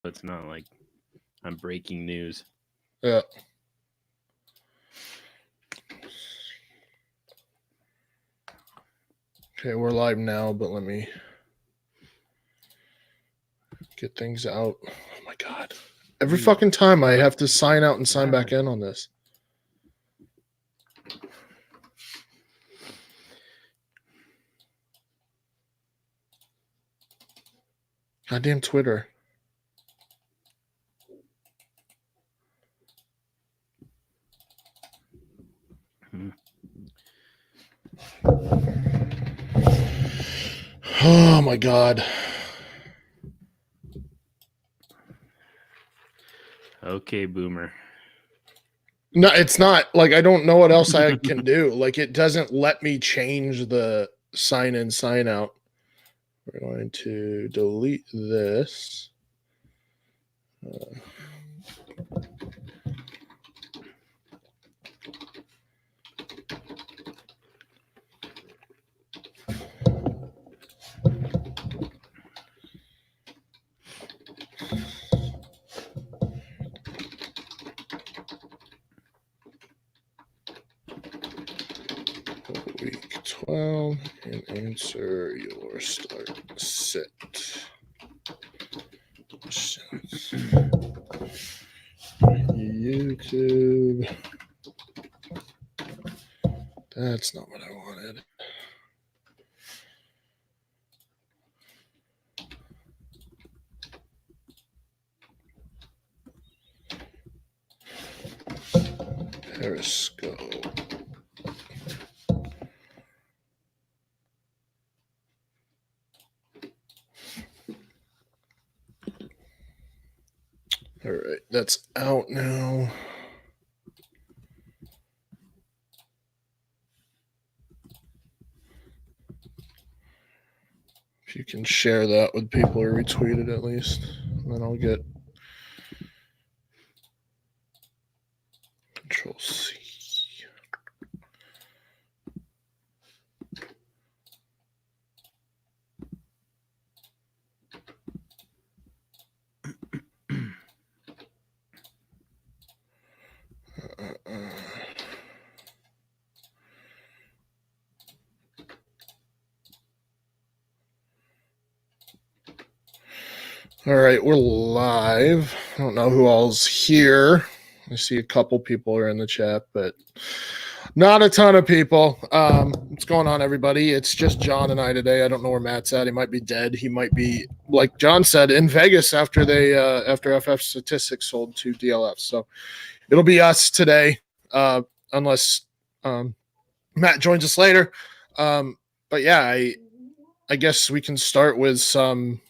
it's not like I'm breaking news. Yeah. Okay, we're live now, but let me get things out. Oh my god. Every fucking time I have to sign out and sign back in on this. Goddamn Twitter. Oh my god. Okay, Boomer. No, it's not. Like, I don't know what else I can do. Like, it doesn't let me change the sign in, sign out. We're going to delete this. Week 12 and answer your start sit. YouTube. That's not what I wanted. Periscope. All right, that's out now. If you can share that with people or retweet it at least, and then I'll get Control C. All right, we're live. I don't know who all's here. I see a couple people are in the chat, but not a ton of people. What's going on, everybody? It's just John and I today. I don't know where Matt's at. He might be dead. He might be, like John said, in Vegas after FF Statistics sold to DLF. So it'll be us today, unless Matt joins us later. But yeah, I guess we can start with some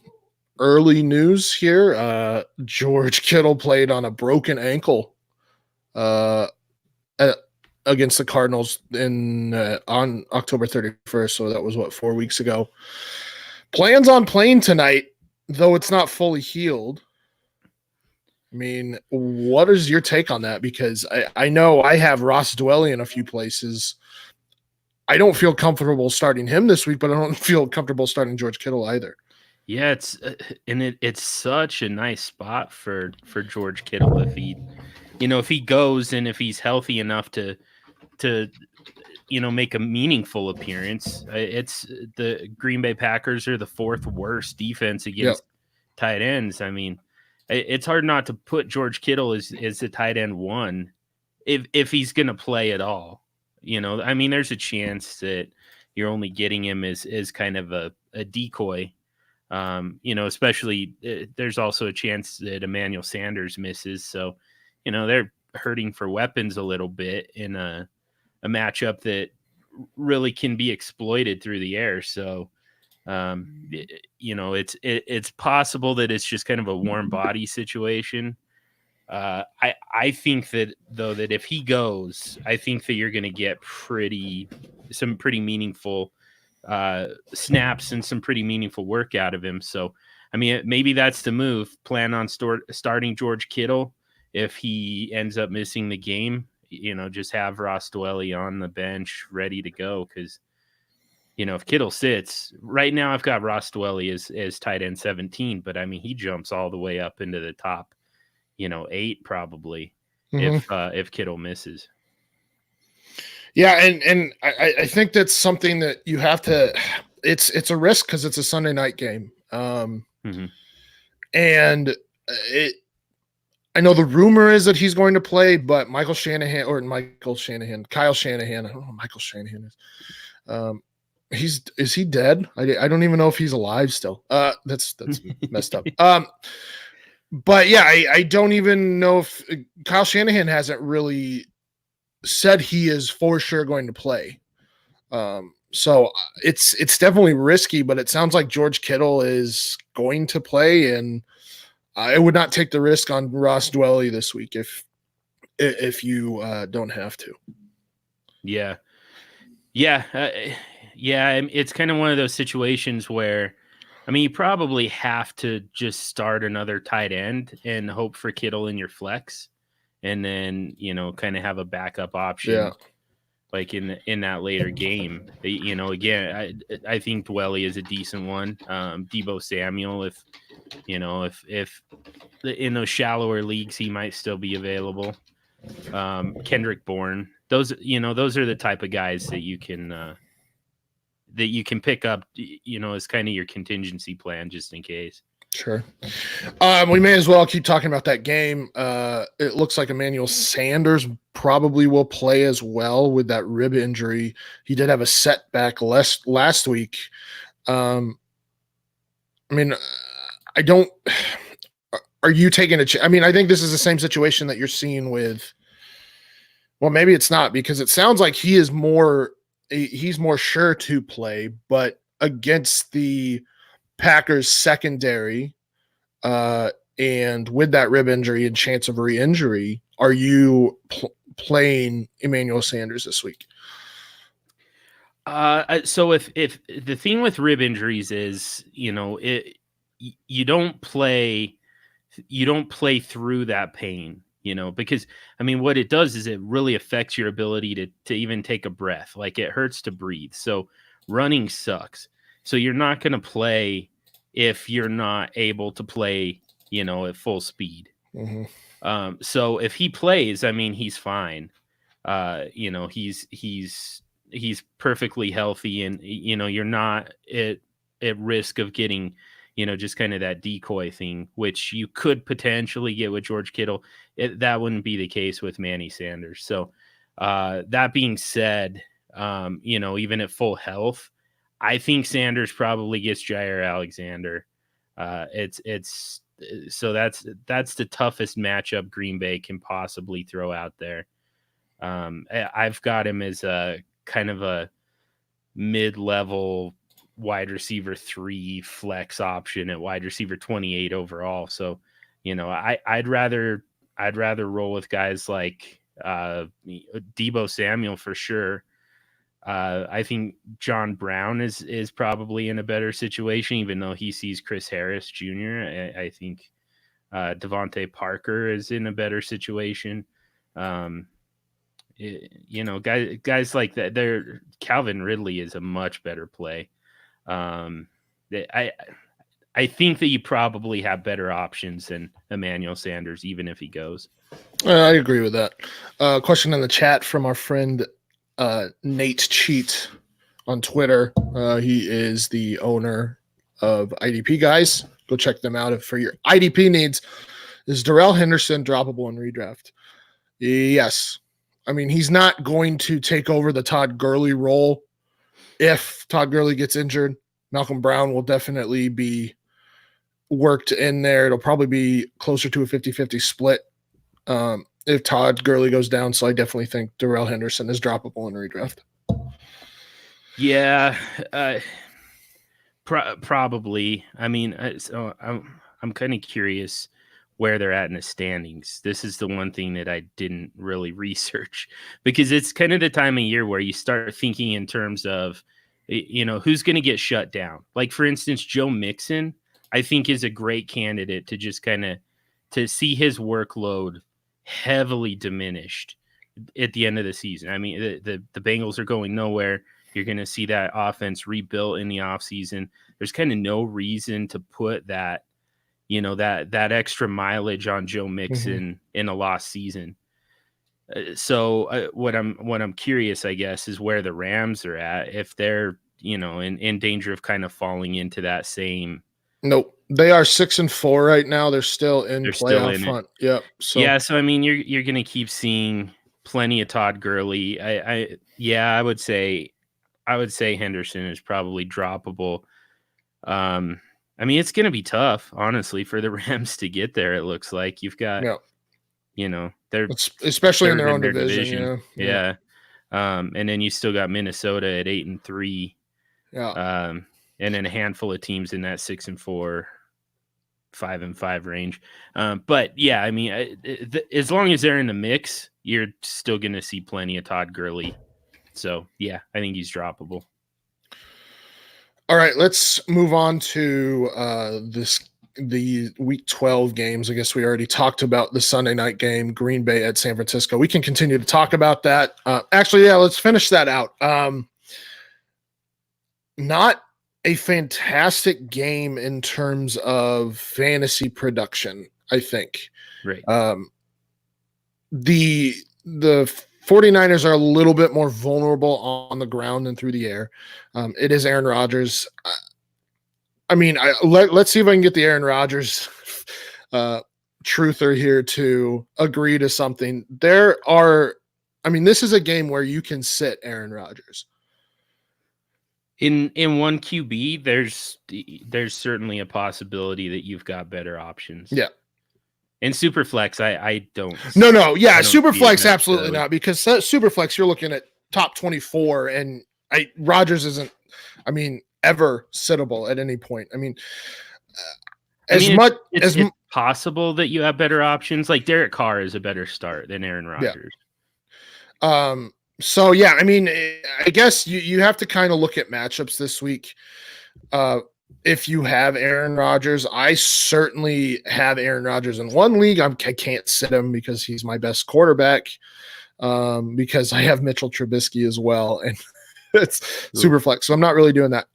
early news here. George Kittle played on a broken ankle against the Cardinals on October 31st. So that was 4 weeks ago. Plans on playing tonight, though it's not fully healed. I mean, what is your take on that? Because I know I have Ross Dwelly in a few places. I don't feel comfortable starting him this week, but I don't feel comfortable starting George Kittle either. Yeah, it's such a nice spot for George Kittle if he goes and if he's healthy enough to make a meaningful appearance. It's the Green Bay Packers are the fourth worst defense against tight ends. I mean, it's hard not to put George Kittle as the tight end one if he's going to play at all. I mean, there's a chance that you're only getting him as kind of a decoy. Especially there's also a chance that Emmanuel Sanders misses. So, they're hurting for weapons a little bit in a matchup that really can be exploited through the air. So, it's possible that it's just kind of a warm body situation. I think that though that if he goes, I think that you're going to get some pretty meaningful snaps and some pretty meaningful work out of him. So, I mean, maybe that's the move. Plan on starting George Kittle. If he ends up missing the game, just have Ross Dwelly on the bench ready to go. Because, if Kittle sits right now, I've got Ross Dwelley as tight end 17, but I mean, he jumps all the way up into the top, 8 probably if Kittle misses. Yeah, and I think that's something that you have to. It's a risk because it's a Sunday night game, and I know the rumor is that he's going to play, but Kyle Shanahan. I don't know who Michael Shanahan is. Is he dead? I don't even know if he's alive still. That's messed up. But yeah, I don't even know if Kyle Shanahan hasn't really said he is for sure going to play. So it's definitely risky, but it sounds like George Kittle is going to play, and I would not take the risk on Ross Dwelley this week if you don't have to. Yeah. It's kind of one of those situations where, I mean, you probably have to just start another tight end and hope for Kittle in your flex, and then kind of have a backup option, like in that later game. Again, I think Dwelley is a decent one. Deebo Samuel, if in those shallower leagues, he might still be available. Kendrick Bourne, those are the type of guys that you can pick up, as kind of your contingency plan just in case. Sure. We may as well keep talking about that game. It looks like Emmanuel Sanders probably will play as well with that rib injury. He did have a setback last week. I mean, I don't. Are you taking I mean, I think this is the same situation that you're seeing with. Well, maybe it's not, because it sounds like he's more sure to play, but against the Packers secondary, and with that rib injury and chance of re-injury, are you playing Emmanuel Sanders this week? So if the thing with rib injuries is, you don't play through that pain, because I mean, what it does is it really affects your ability to even take a breath. Like, it hurts to breathe. So running sucks. So you're not going to play if you're not able to play, at full speed. So if he plays, I mean, he's fine. He's perfectly healthy, and you're not at risk of getting just kind of that decoy thing, which you could potentially get with George Kittle. That wouldn't be the case with Manny Sanders. So that being said, even at full health, I think Sanders probably gets Jair Alexander. So that's the toughest matchup Green Bay can possibly throw out there. I've got him as a kind of a mid-level wide receiver 3 flex option at wide receiver 28 overall. So, I'd rather roll with guys like Deebo Samuel for sure. I think John Brown is probably in a better situation, even though he sees Chris Harris Jr. I think Devontae Parker is in a better situation. Guys like that. Calvin Ridley is a much better play. I think that you probably have better options than Emmanuel Sanders, even if he goes. I agree with that. Question in the chat from our friend Nate Cheat on Twitter. He is the owner of IDP Guys. Go check them out for your IDP needs. Is Darrell Henderson droppable in redraft? Yes. I mean, he's not going to take over the Todd Gurley role. If Todd Gurley gets injured, Malcolm Brown will definitely be worked in there. It'll probably be closer to a 50-50 split if Todd Gurley goes down. So I definitely think Darrell Henderson is droppable in redraft. Yeah, probably. I mean, so I'm kind of curious where they're at in the standings. This is the one thing that I didn't really research, because it's kind of the time of year where you start thinking in terms of, who's going to get shut down. Like, for instance, Joe Mixon, I think, is a great candidate to just kind of to see his workload heavily diminished at the end of the season. I mean, the Bengals are going nowhere. You're going to see that offense rebuilt in the offseason. There's kind of no reason to put that, that extra mileage on Joe Mixon in a lost season. So what I'm curious, I guess, is where the Rams are at, if they're, in danger of kind of falling into that same. Nope. They are 6-4 right now. They're still in playoff hunt. Yep. So yeah. So, I mean, you're going to keep seeing plenty of Todd Gurley. I would say Henderson is probably droppable. I mean, it's going to be tough, honestly, for the Rams to get there. It looks like you've got, they're especially in their own division. Yeah. And then you still got Minnesota at 8-3. Yeah. And then a handful of teams in that 6-4, 5-5 range. But yeah, I mean, as long as they're in the mix, you're still going to see plenty of Todd Gurley. So yeah, I think he's droppable. All right, let's move on to the Week 12 games. I guess we already talked about the Sunday night game, Green Bay at San Francisco. We can continue to talk about that. Let's finish that out. Not a fantastic game in terms of fantasy production, I think. Right. The 49ers are a little bit more vulnerable on the ground than through the air. It is Aaron Rodgers. Let's see if I can get the Aaron Rodgers truther here to agree to something. This is a game where you can sit Aaron Rodgers. In one QB, there's certainly a possibility that you've got better options. Yeah. In Superflex, I don't. No. Yeah, Superflex, absolutely not. Because Superflex, you're looking at top 24, and Rodgers isn't, ever sittable at any point. It's possible that you have better options. Like Derek Carr is a better start than Aaron Rodgers. Yeah. So, yeah, I guess you have to kind of look at matchups this week. If you have Aaron Rodgers, I certainly have Aaron Rodgers in one league. I can't sit him because he's my best quarterback, because I have Mitchell Trubisky as well, and it's super flex. So I'm not really doing that.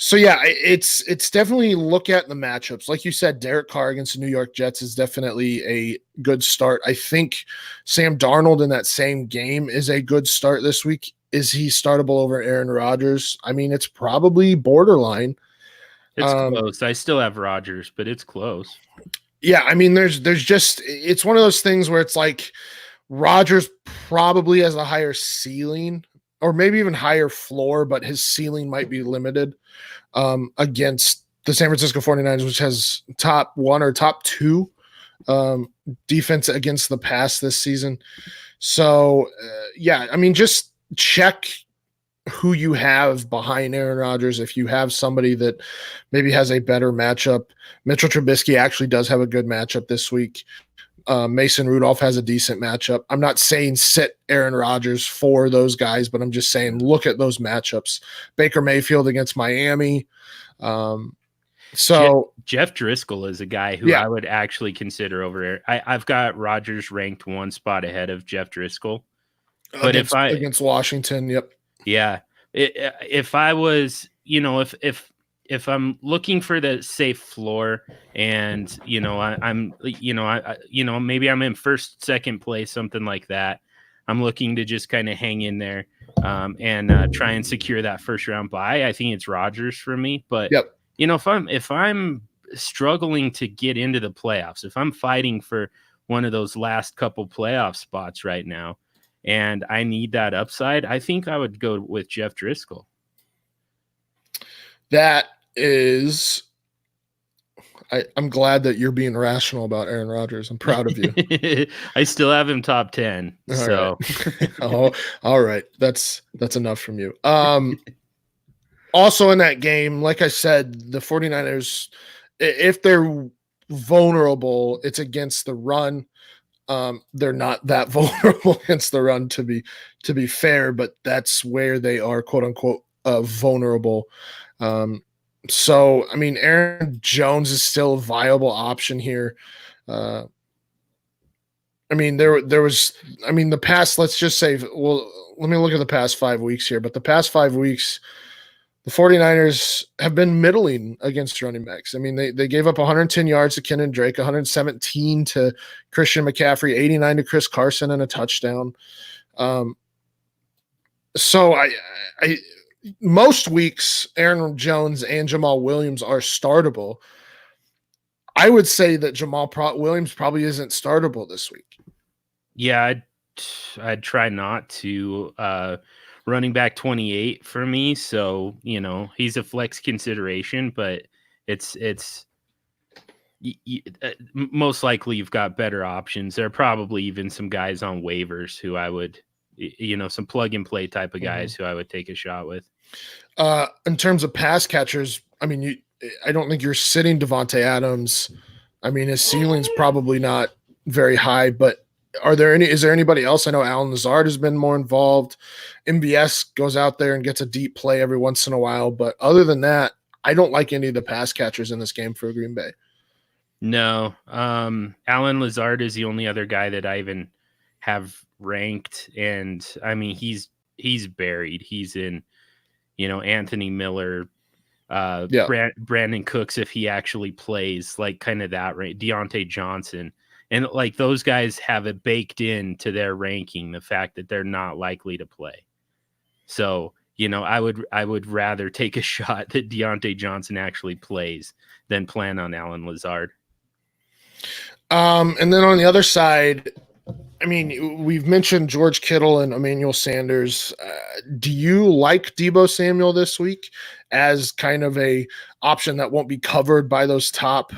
So yeah, it's definitely look at the matchups. Like you said, Derek Carr against the New York Jets is definitely a good start. I think Sam Darnold in that same game is a good start this week. Is he startable over Aaron Rodgers? It's probably borderline. It's close. I still have Rodgers, but it's close. Yeah, there's just, it's one of those things where it's like Rodgers probably has a higher ceiling or maybe even higher floor, but his ceiling might be limited against the San Francisco 49ers, which has top 1 or top 2 defense against the pass this season. So, just check who you have behind Aaron Rodgers. If you have somebody that maybe has a better matchup, Mitchell Trubisky actually does have a good matchup this week. Mason Rudolph has a decent matchup. I'm not saying sit Aaron Rodgers for those guys, but I'm just saying look at those matchups. Baker Mayfield against Miami. Jeff Driscoll is a guy who I would actually consider over. I've got Rodgers ranked one spot ahead of Jeff Driscoll. But against Washington, yep. Yeah. If I was, if I'm looking for the safe floor and, maybe I'm in first, second place, something like that. I'm looking to just kind of hang in there and try and secure that first round bye. I think it's Rodgers for me. But, if I'm struggling to get into the playoffs, if I'm fighting for one of those last couple playoff spots right now, and I need that upside, I think I would go with Jeff Driscoll. That is, I'm glad that you're being rational about Aaron Rodgers. I'm proud of you. I still have him top 10. All right. All right. That's enough from you. Also in that game, like I said, the 49ers, if they're vulnerable, it's against the run. They're not that vulnerable against the run, to be fair, but that's where they are, quote unquote, vulnerable. Aaron Jones is still a viable option here. I mean, there was, I mean, the past, let's just say, well, let me look at the past 5 weeks here, but the past 5 weeks, the 49ers have been middling against running backs. I mean, they gave up 110 yards to Kenyon Drake, 117 to Christian McCaffrey, 89 to Chris Carson, and a touchdown. So I most weeks, Aaron Jones and Jamal Williams are startable. I would say that Williams probably isn't startable this week. Yeah, I'd try not to. Running back 28 for me, so he's a flex consideration, but it's most likely you've got better options. There are probably even some guys on waivers who I would, some plug and play type of guys who I would take a shot with. In terms of pass catchers, I mean, I don't think you're sitting Devontae Adams. I mean, his ceiling's probably not very high, but is there anybody else? I know Allen Lazard has been more involved. MBS goes out there and gets a deep play every once in a while, but other than that, I don't like any of the pass catchers in this game for Green Bay. No, Allen Lazard is the only other guy that I even have ranked, and I mean he's buried. He's in, Anthony Miller, Brandon Cooks if he actually plays, like kind of that right. Deontay Johnson, and like those guys have it baked into their ranking, the fact that they're not likely to play. So I would rather take a shot that Deontay Johnson actually plays than plan on Allen Lazard. And then on the other side, I mean, we've mentioned George Kittle and Emmanuel Sanders. Do you like Deebo Samuel this week as kind of a option that won't be covered by those top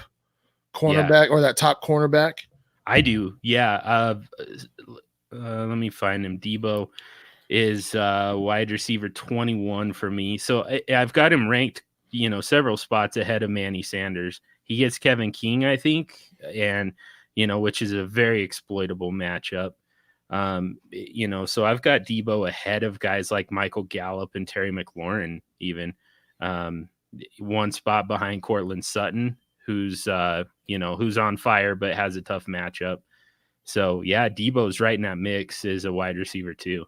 cornerback or that top cornerback? I do. Yeah. Let me find him. Deebo is wide receiver 21 for me. So I've got him ranked, several spots ahead of Manny Sanders. He gets Kevin King, I think, and which is a very exploitable matchup. So I've got Deebo ahead of guys like Michael Gallup and Terry McLaurin, even one spot behind Cortland Sutton, who's on fire but has a tough matchup. So yeah, Deebo's right in that mix as a wide receiver too.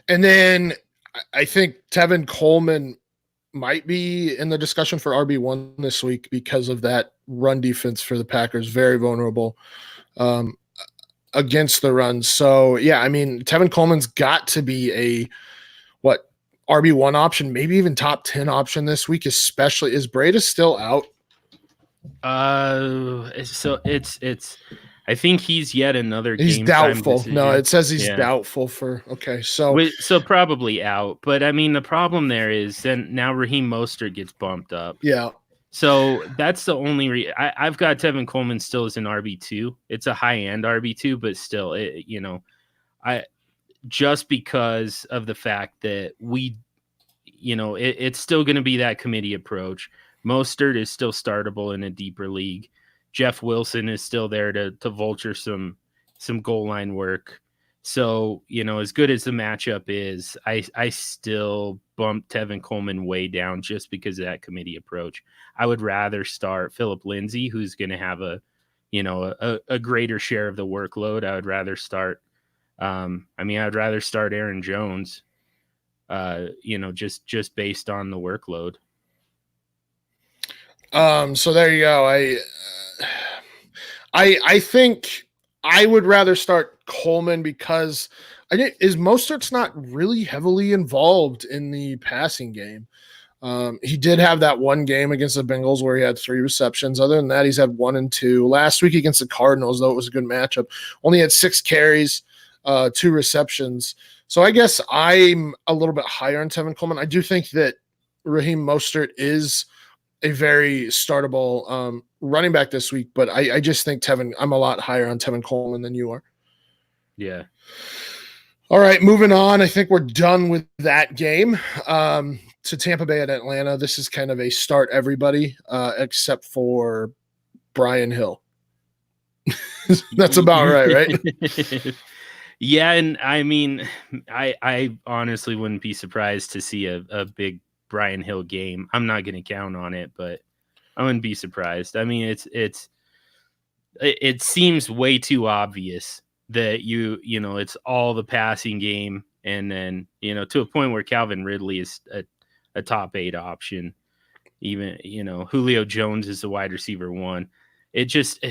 And then I think Tevin Coleman might be in the discussion for RB1 this week because of that run defense for the Packers. Very vulnerable against the run. So, yeah, I mean, Tevin Coleman's got to be a RB1 option, maybe even top 10 option this week, especially. Is Breida still out? So it's I think he's yet another he's game doubtful. Time no, it says he's doubtful for so probably out. But I mean the problem there is then now Raheem Mostert gets bumped up. Yeah. So that's the only I've got Tevin Coleman still as an RB2. It's a high end RB2, but still just because of the fact that it's still going to be that committee approach. Mostert is still startable in a deeper league. Jeff Wilson is still there to vulture some goal line work. So, as good as the matchup is, I still bump Tevin Coleman way down just because of that committee approach. I would rather start Phillip Lindsay, who's going to have a greater share of the workload. I would rather start I'd rather start Aaron Jones, just based on the workload. So there you go. I think I would rather start Coleman because Mostert's not really heavily involved in the passing game. He did have that one game against the Bengals where he had 3 receptions. Other than that, he's had 1 and 2. Last week against the Cardinals, though it was a good matchup, only had 6 carries, 2 receptions. So I guess I'm a little bit higher on Tevin Coleman. I do think that Raheem Mostert is a very startable running back this week, but I just think I'm a lot higher on Tevin Coleman than you are. Yeah. All right, moving on. I think we're done with that game. To Tampa Bay at Atlanta. This is kind of a start everybody except for Brian Hill. That's about right? Yeah, and I mean, I honestly wouldn't be surprised to see a big Brian Hill game. I'm not going to count on it, but I wouldn't be surprised. I mean, it's it seems way too obvious that it's all the passing game, and then to a point where Calvin Ridley is a top 8 option. Even Julio Jones is the wide receiver 1. It just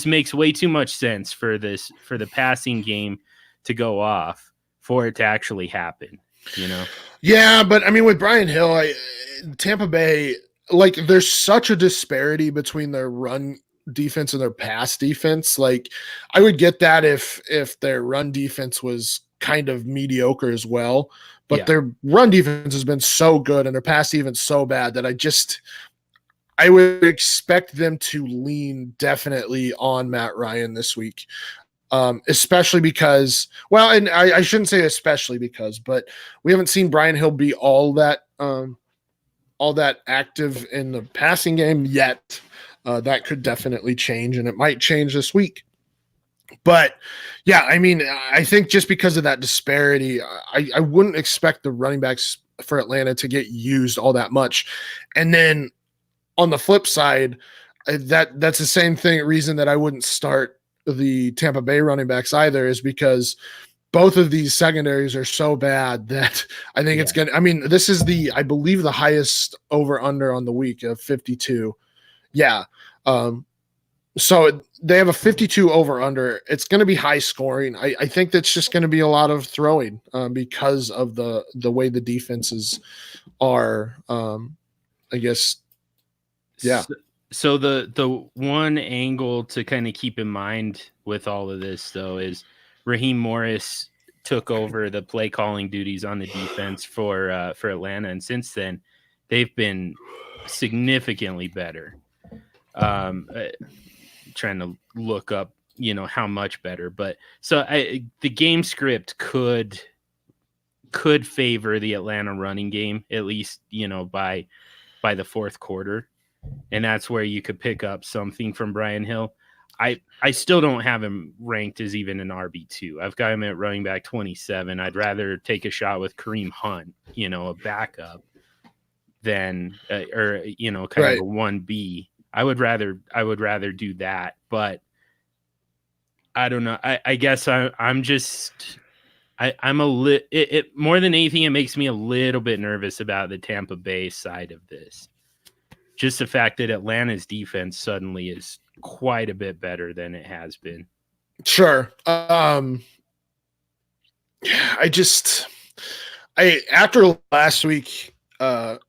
makes way too much sense for the passing game to go off for it to actually happen. Yeah, but I mean, with Brian Hill, Tampa Bay, like, there's such a disparity between their run defense and their pass defense. Like, I would get that if their run defense was kind of mediocre as well, but their run defense has been so good and their pass defense so bad that I would expect them to lean definitely on Matt Ryan this week. Especially because, well, and I shouldn't say especially because, but we haven't seen Brian Hill be all that active in the passing game yet. That could definitely change, and it might change this week. But yeah, I mean, I think just because of that disparity, I wouldn't expect the running backs for Atlanta to get used all that much. And then on the flip side, that's the same reason that I wouldn't start the Tampa Bay running backs either, is because both of these secondaries are so bad that I think it's gonna. I mean, this is I believe the highest over under on the week of 52. Yeah. So they have a 52 over under. It's going to be high scoring. I think that's just going to be a lot of throwing because of the way the defenses are. I guess. Yeah. So the one angle to kind of keep in mind with all of this, though, is Raheem Morris took over the play calling duties on the defense for Atlanta, and since then they've been significantly better. Trying to look up, how much better, but so the game script could favor the Atlanta running game, at least by the fourth quarter. And that's where you could pick up something from Brian Hill. I still don't have him ranked as even an RB2. I've got him at running back 27. I'd rather take a shot with Kareem Hunt, a backup, than kind of a 1B. I would rather do that, but I don't know. I guess I'm just I'm a little. It more than anything, it makes me a little bit nervous about the Tampa Bay side of this. Just the fact that Atlanta's defense suddenly is quite a bit better than it has been. Sure. After last week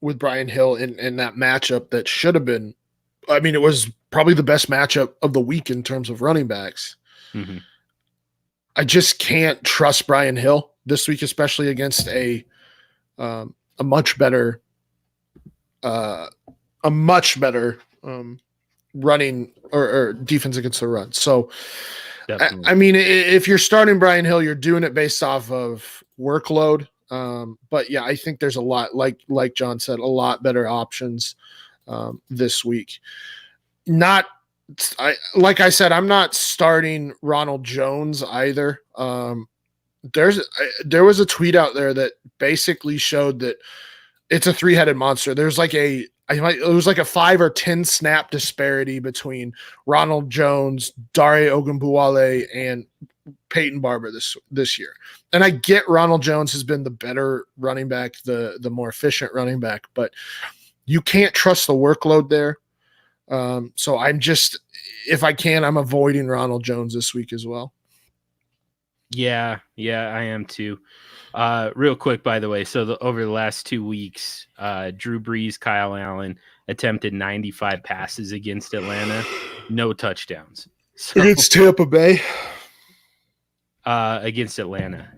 with Brian Hill in that matchup that should have been, I mean, it was probably the best matchup of the week in terms of running backs. Mm-hmm. I just can't trust Brian Hill this week, especially against a much better running or defense against the run. So, I mean, if you're starting Brian Hill, you're doing it based off of workload. But yeah, I think there's a lot, like John said, a lot better options this week. Like I said, I'm not starting Ronald Jones either. There was a tweet out there that basically showed that it's a 3-headed monster. There's it was like a 5 or 10 snap disparity between Ronald Jones, Dare Ogunbowale, and Peyton Barber this year. And I get Ronald Jones has been the better running back, the more efficient running back, but you can't trust the workload there. So I'm just, if I can, I'm avoiding Ronald Jones this week as well. Yeah, I am too. Real quick, by the way, so over the last 2 weeks, Drew Brees, Kyle Allen attempted 95 passes against Atlanta, no touchdowns. So, against Tampa Bay? Against Atlanta.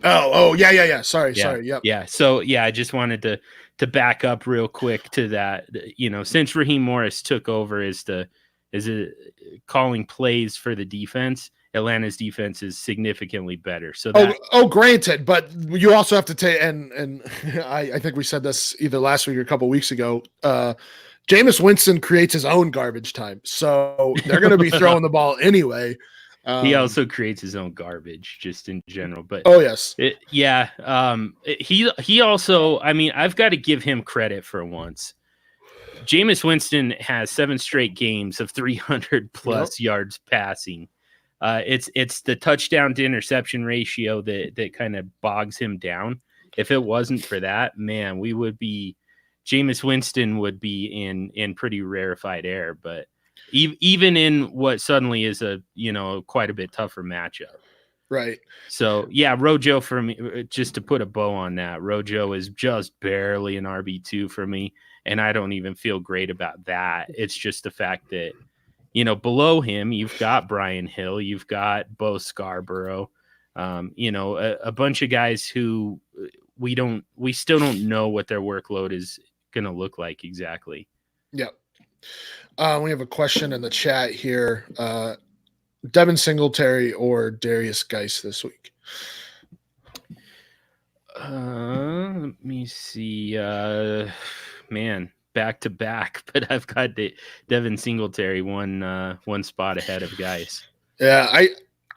Oh, yeah. Sorry. Yep. Yeah. So I just wanted to back up real quick to that. Since Raheem Morris took over as calling plays for the defense, Atlanta's defense is significally better. So granted, but you also have to take, and I think we said this either last week or a couple weeks ago. Jameis Winston creates his own garbage time, so they're going to be throwing the ball anyway. He also creates his own garbage just in general, but yes. He also, I mean, I've got to give him credit for once. Jameis Winston has 7 straight games of 300 plus yards passing. It's the touchdown to interception ratio that kind of bogs him down. If it wasn't for that, man, Jameis Winston would be in pretty rarefied air. But even in what suddenly is a quite a bit tougher matchup. Right. So yeah, Rojo for me, just to put a bow on that, Rojo is just barely an RB2 for me, and I don't even feel great about that. It's just the fact that below him you've got Brian Hill, you've got Bo Scarborough, a bunch of guys who we still don't know what their workload is going to look like exactly. Yeah. We have a question in the chat here. Devin Singletary or Darius Geis this week? Let me see. Man, back to back, but I've got Devin Singletary one spot ahead of Geis. Yeah,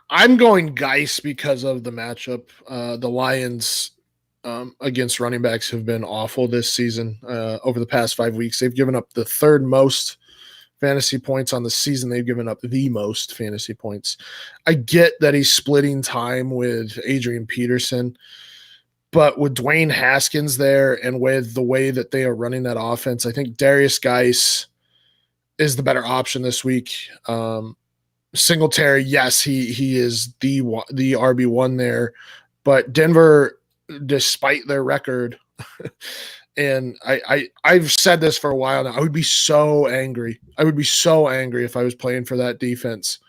I'm going Geis because of the matchup. The Lions against running backs have been awful this season. Over the past 5 weeks, they've given up the third most fantasy points on the season. They've given up the most fantasy points. I get that he's splitting time with Adrian Peterson, but with Dwayne Haskins there and with the way that they are running that offense, I think Darius Geis is the better option this week. Singletary, yes, he is the RB1 there, but Denver, despite their record, and I've said this for a while now, I would be so angry. I would be so angry if I was playing for that defense.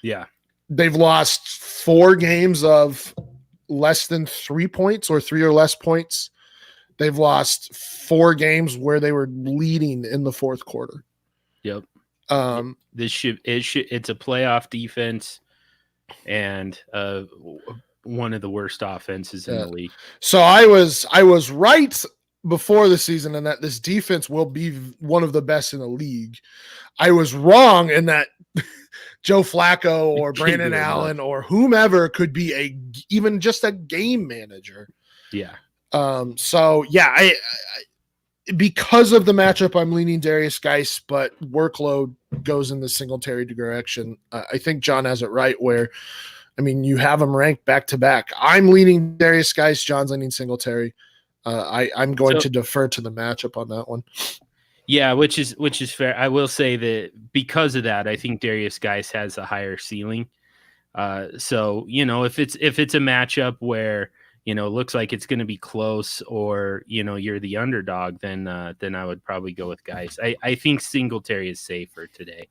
Yeah. They've lost 4 games of less than 3 points or 3 or less points. They've lost 4 games where they were leading in the fourth quarter. Yep. It's a playoff defense and one of the worst offenses in the league. So I was right before the season in that this defense will be one of the best in the league. I was wrong in that Joe Flacco or Brandon Allen or whomever could be even just a game manager. Yeah. So yeah, I because of the matchup, I'm leaning Darius Geis, but workload goes in the Singletary direction. I think John has it right where, I mean, you have them ranked back to back. I'm leaning Darius Geis. John's leaning Singletary. I'm going to defer to the matchup on that one. Yeah, which is fair. I will say that because of that, I think Darius Geis has a higher ceiling. So if it's a matchup where looks like it's going to be close, or you're the underdog, then I would probably go with Geis. I think Singletary is safer today.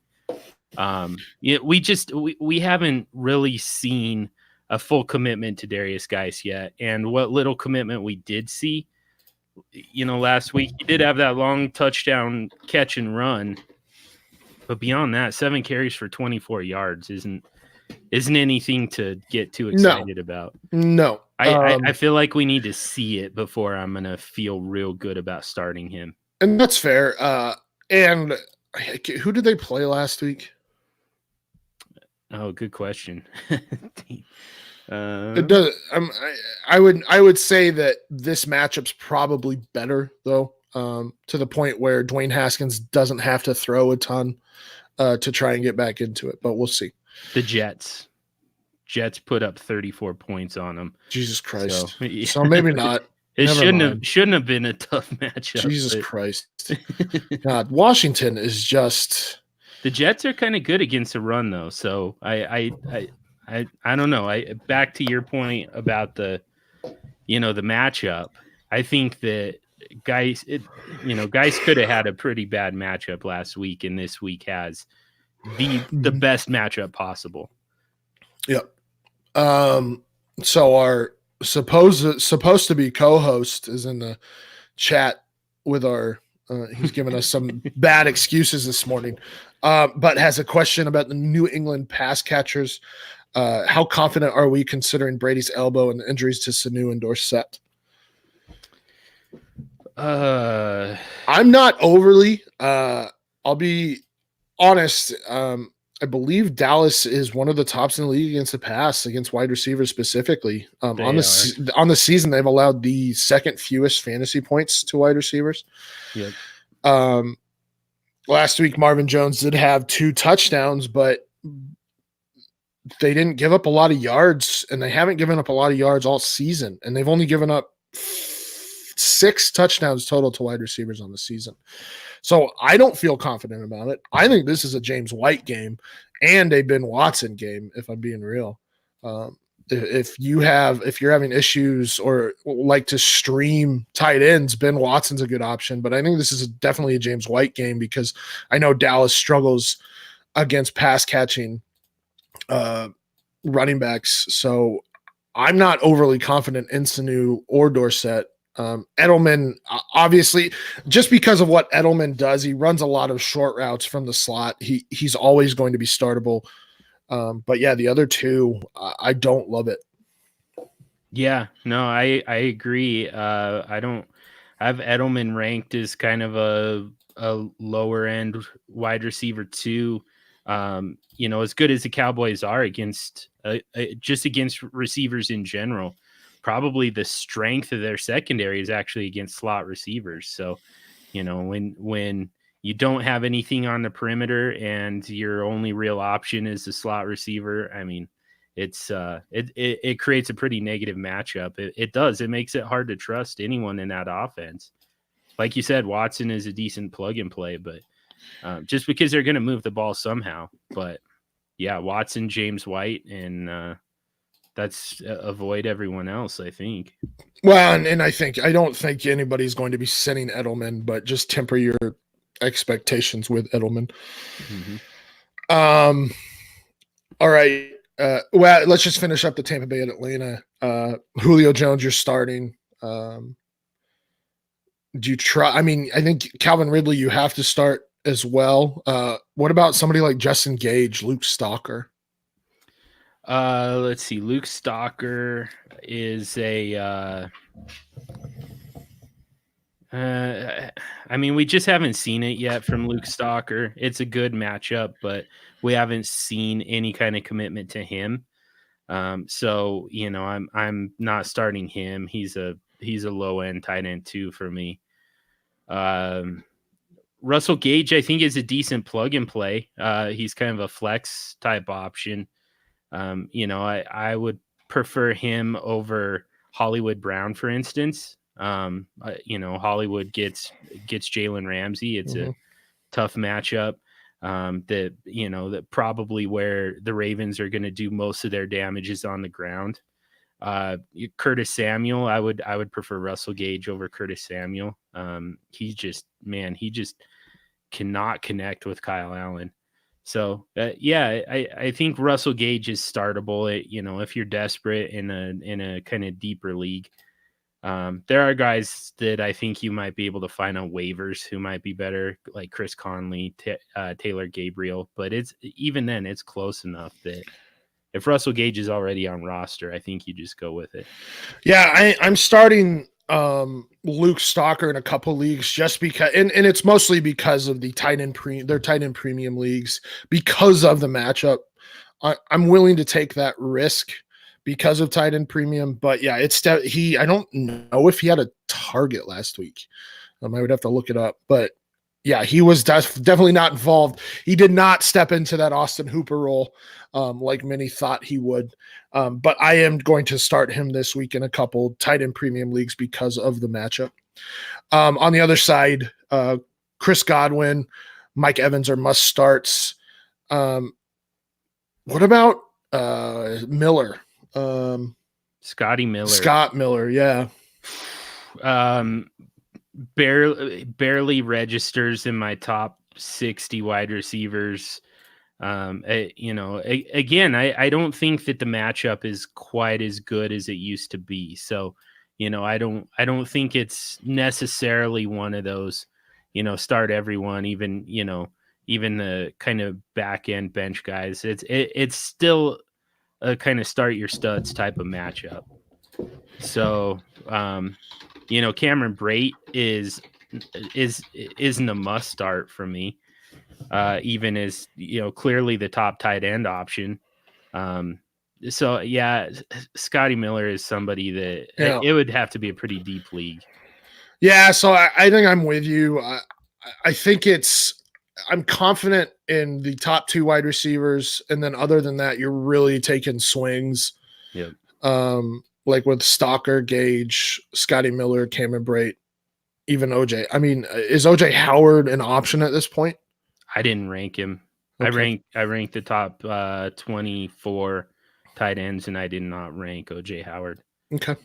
We haven't really seen a full commitment to Darius Geis yet, and what little commitment we did see, last week he did have that long touchdown catch and run, but beyond that, 7 carries for 24 yards isn't anything to get too excited about. No. I feel like we need to see it before I'm going to feel real good about starting him. And that's fair. And who did they play last week? Oh, good question. It does. I would say that this matchup's probably better though, to the point where Dwayne Haskins doesn't have to throw a ton to try and get back into it. But we'll see. The Jets put up 34 points on them. Jesus Christ! So maybe not. It shouldn't have been a tough matchup. Jesus Christ! God, Washington is just. The Jets are kind of good against the run though, so I don't know. Back to your point about the matchup. I think that guys could have had a pretty bad matchup last week, and this week has the best matchup possible. Yep. So our supposed to be co-host is in the chat with our. He's given us some bad excuses this morning, but has a question about the New England pass catchers. How confident are we considering Brady's elbow and the injuries to Sanu and Dorsett? I'm not overly. I'll be honest. I believe Dallas is one of the tops in the league against the pass, against wide receivers specifically. On the season, they've allowed the second fewest fantasy points to wide receivers. Yep. last week Marvin Jones did have 2 touchdowns, but they didn't give up a lot of yards, and they haven't given up a lot of yards all season, and they've only given up 6 touchdowns total to wide receivers on the season. So I don't feel confident about it. I think this is a James White game and a Ben Watson game, if I'm being real. If you're having issues or like to stream tight ends, Ben Watson's a good option. But I think this is definitely a James White game because I know Dallas struggles against pass catching running backs. So I'm not overly confident in Sanu or Dorsett. Edelman, obviously, just because of what Edelman does, he runs a lot of short routes from the slot. He's always going to be startable. But yeah, the other two, I don't love it. Yeah, no, I agree. I have Edelman ranked as kind of a lower end wide receiver too. As good as the Cowboys are against just against receivers in general, probably the strength of their secondary is actually against slot receivers. So, when you don't have anything on the perimeter and your only real option is the slot receiver, I mean, it creates a pretty negative matchup. It does. It makes it hard to trust anyone in that offense. Like you said, Watson is a decent plug and play, but just because they're going to move the ball somehow. But yeah, Watson, James White, and that's avoid everyone else, I think. Well, and I don't think anybody's going to be sending Edelman, but just temper your expectations with Edelman. Mm-hmm. All right. Well, let's just finish up the Tampa Bay and Atlanta. Julio Jones, you're starting. Do you try? I mean, I think Calvin Ridley, you have to start as well. What about somebody like Justin Gage, Luke Stalker? Let's see. Luke Stalker is I mean, we just haven't seen it yet from Luke Stalker. It's a good matchup, but we haven't seen any kind of commitment to him. So I'm not starting him. He's a low end tight end too for me. Russell Gage, I think, is a decent plug and play. He's kind of a flex type option. I would prefer him over Hollywood Brown, for instance. Hollywood gets Jalen Ramsey. It's a tough matchup. That probably where the Ravens are going to do most of their damage is on the ground. Curtis Samuel, I would prefer Russell Gage over Curtis Samuel. He just cannot connect with Kyle Allen. So I think Russell Gage is startable. If you're desperate in a kind of deeper league, there are guys that I think you might be able to find on waivers who might be better, like Chris Conley, Taylor Gabriel. But even then, it's close enough that if Russell Gage is already on roster, I think you just go with it. Yeah, I'm starting Luke Stalker in a couple leagues just because, and it's mostly because of their tight end premium leagues because of the matchup. I'm willing to take that risk because of tight end premium, but yeah, I don't know if he had a target last week. I would have to look it up, but yeah, he was definitely not involved. He did not step into that Austin Hooper role like many thought he would. But I am going to start him this week in a couple tight end premium leagues because of the matchup. On the other side, Chris Godwin, Mike Evans are must starts. What about Miller? Scotty Miller. Scott Miller, yeah. Barely registers in my top 60 wide receivers. Again, I don't think that the matchup is quite as good as it used to be. So, I don't think it's necessarily one of those, start everyone, even the kind of back end bench guys. It's still a kind of start your studs type of matchup. So, Cameron Brate isn't a must start for me. Even as clearly the top tight end option. So yeah, Scotty Miller is somebody that it would have to be a pretty deep league. Yeah, so I think I'm with you. I think it's I'm confident in the top 2 wide receivers, and then other than that, you're really taking swings. Yep. Like with Stalker, Gage, Scotty Miller, Cameron Brate, even OJ. I mean, is OJ Howard an option at this point? I didn't rank him. Okay. I ranked the top 24 tight ends, and I did not rank OJ Howard. Okay.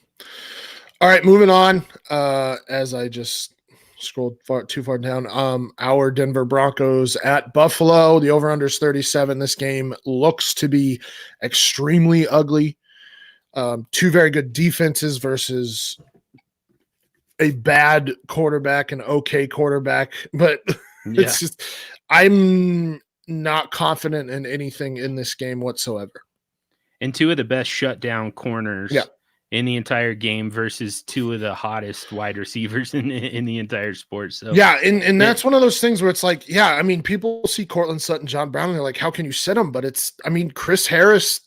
All right, moving on. As I just scrolled too far down, our Denver Broncos at Buffalo. The over/under is 37. This game looks to be extremely ugly. 2 very good defenses versus a bad quarterback, an okay quarterback, but it's just I'm not confident in anything in this game whatsoever. And 2 of the best shutdown corners in the entire game versus 2 of the hottest wide receivers in the entire sport. So yeah, and that's one of those things where it's like, yeah, I mean, people see Cortland Sutton, John Brown, and they're like, how can you sit them? But it's, I mean, Chris Harris,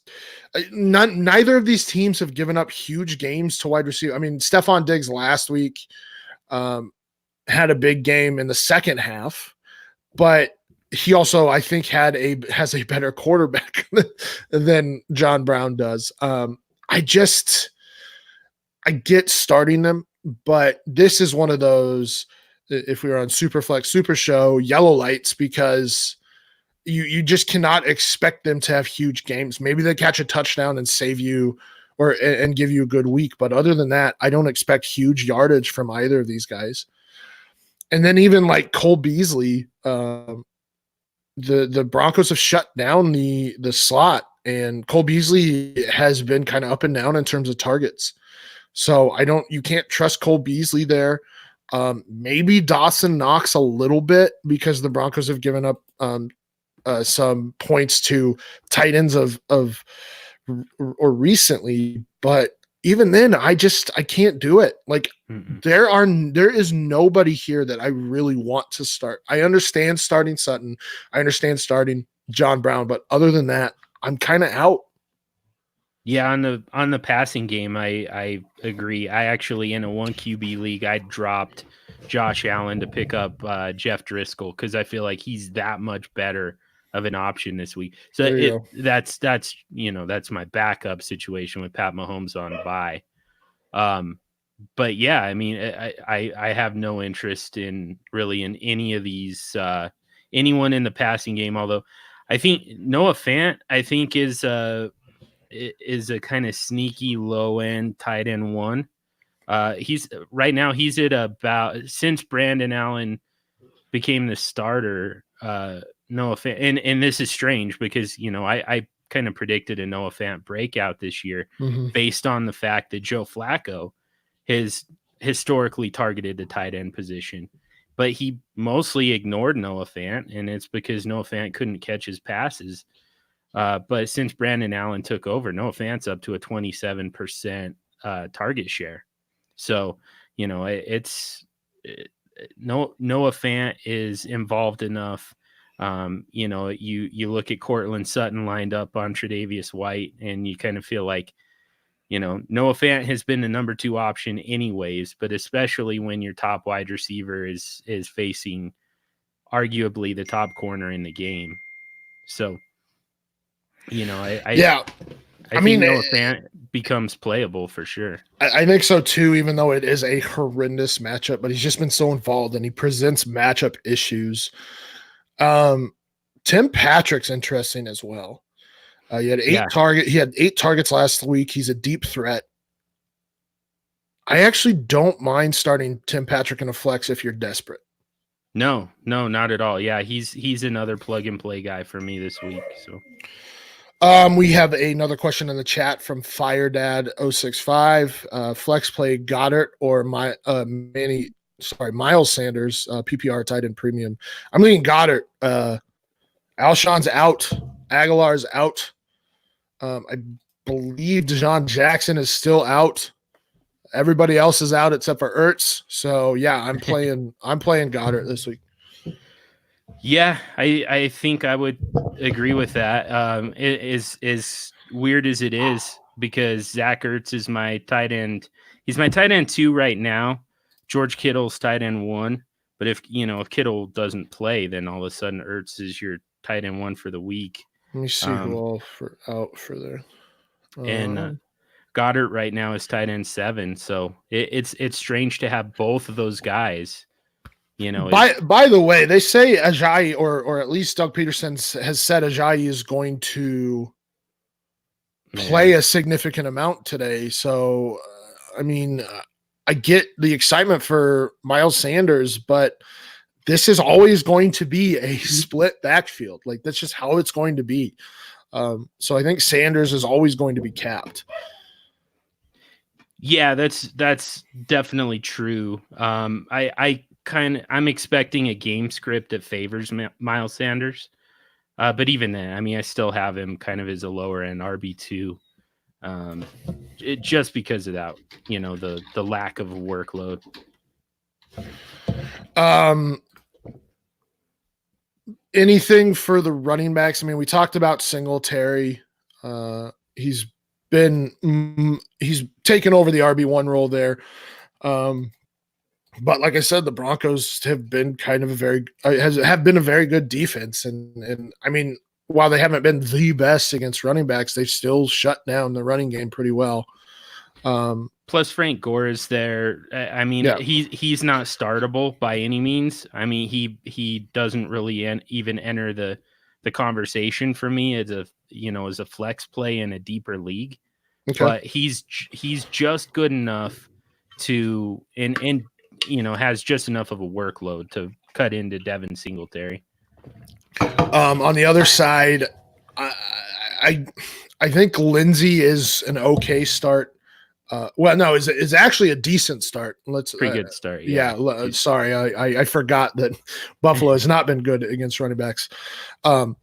neither of these teams have given up huge games to wide receiver. I mean, Stephon Diggs last week had a big game in the second half, but he also, I think, has a better quarterback than John Brown does. I get starting them, but this is one of those, if we were on Superflex Super Show, yellow lights, because you just cannot expect them to have huge games. Maybe they catch a touchdown and save you and give you a good week. But other than that, I don't expect huge yardage from either of these guys. And then even like Cole Beasley, the Broncos have shut down the slot, and Cole Beasley has been kind of up and down in terms of targets. So you can't trust Cole Beasley there. Maybe Dawson Knox a little bit, because the Broncos have given up some points to tight ends or recently, but even then, I can't do it. Like there is nobody here that I really want to start. I understand starting Sutton, I understand starting John Brown, but other than that, I'm kind of out. Yeah, on the passing game, I agree. I actually, in a 1 QB league, I dropped Josh Allen to pick up Jeff Driscoll, because I feel like he's that much better of an option this week. So that's my backup situation with Pat Mahomes on bye. But yeah, I mean, I have no interest in any of these anyone in the passing game. Although I think Noah Fant, is a kind of sneaky low end tight end 1. He's right now he's at about, since Brandon Allen became the starter, Noah Fant, and this is strange because I kind of predicted a Noah Fant breakout this year based on the fact that Joe Flacco has historically targeted the tight end position, but he mostly ignored Noah Fant, and it's because Noah Fant couldn't catch his passes. But since Brandon Allen took over, Noah Fant's up to a 27% target share. So, Noah Fant is involved enough. You look at Cortland Sutton lined up on Tre'Davious White, and you kind of feel like, Noah Fant has been the number 2 option anyways, but especially when your top wide receiver is facing arguably the top corner in the game. So, I think Noah Fant becomes playable for sure. I think so too, even though it is a horrendous matchup, but he's just been so involved and he presents matchup issues. Tim Patrick's interesting as well. He had 8 targets last week. He's a deep threat. I actually don't mind starting Tim Patrick in a flex if you're desperate. No, not at all. Yeah, he's another plug and play guy for me this week. So we have another question in the chat from FireDad065. Flex play Goddard or Miles Sanders, PPR tight end premium. I'm leaning Goddard. Alshon's out. Aguilar's out. I believe DeJean Jackson is still out. Everybody else is out except for Ertz. So yeah, I'm playing Goddard this week. Yeah, I think I would agree with that. It is as weird as it is, because Zach Ertz is my tight end. He's my tight end 2 right now. George Kittle's tight end 1, But if Kittle doesn't play, then all of a sudden Ertz is your tight end 1 for the week. Let me see who all out for there. And Goddard right now is tight end 7, so it's strange to have both of those guys. By the way, they say Ajayi, or at least Doug Peterson has said Ajayi is going to play a significant amount today. So, I mean, I get the excitement for Miles Sanders, but this is always going to be a split backfield. Like, that's just how it's going to be. So I think Sanders is always going to be capped. Yeah, that's definitely true. I'm expecting a game script that favors Miles Sanders. But even then, I mean, I still have him kind of as a lower end RB2, just because of that, the lack of workload. Anything for the running backs? I mean, we talked about Singletary. He's taken over the RB1 role there. But like I said, the Broncos have been kind of have been a very good defense. And I mean, while they haven't been the best against running backs, they've still shut down the running game pretty well. Plus Frank Gore is there. I mean, he's not startable by any means. I mean, he doesn't really even enter the conversation for me as a flex play in a deeper league. Okay. But he's just good enough to and has just enough of a workload to cut into Devin Singletary. On the other side, I think Lindsey is an okay start. Is actually a decent start. Pretty good start. Yeah. Sorry, I forgot that Buffalo has not been good against running backs. I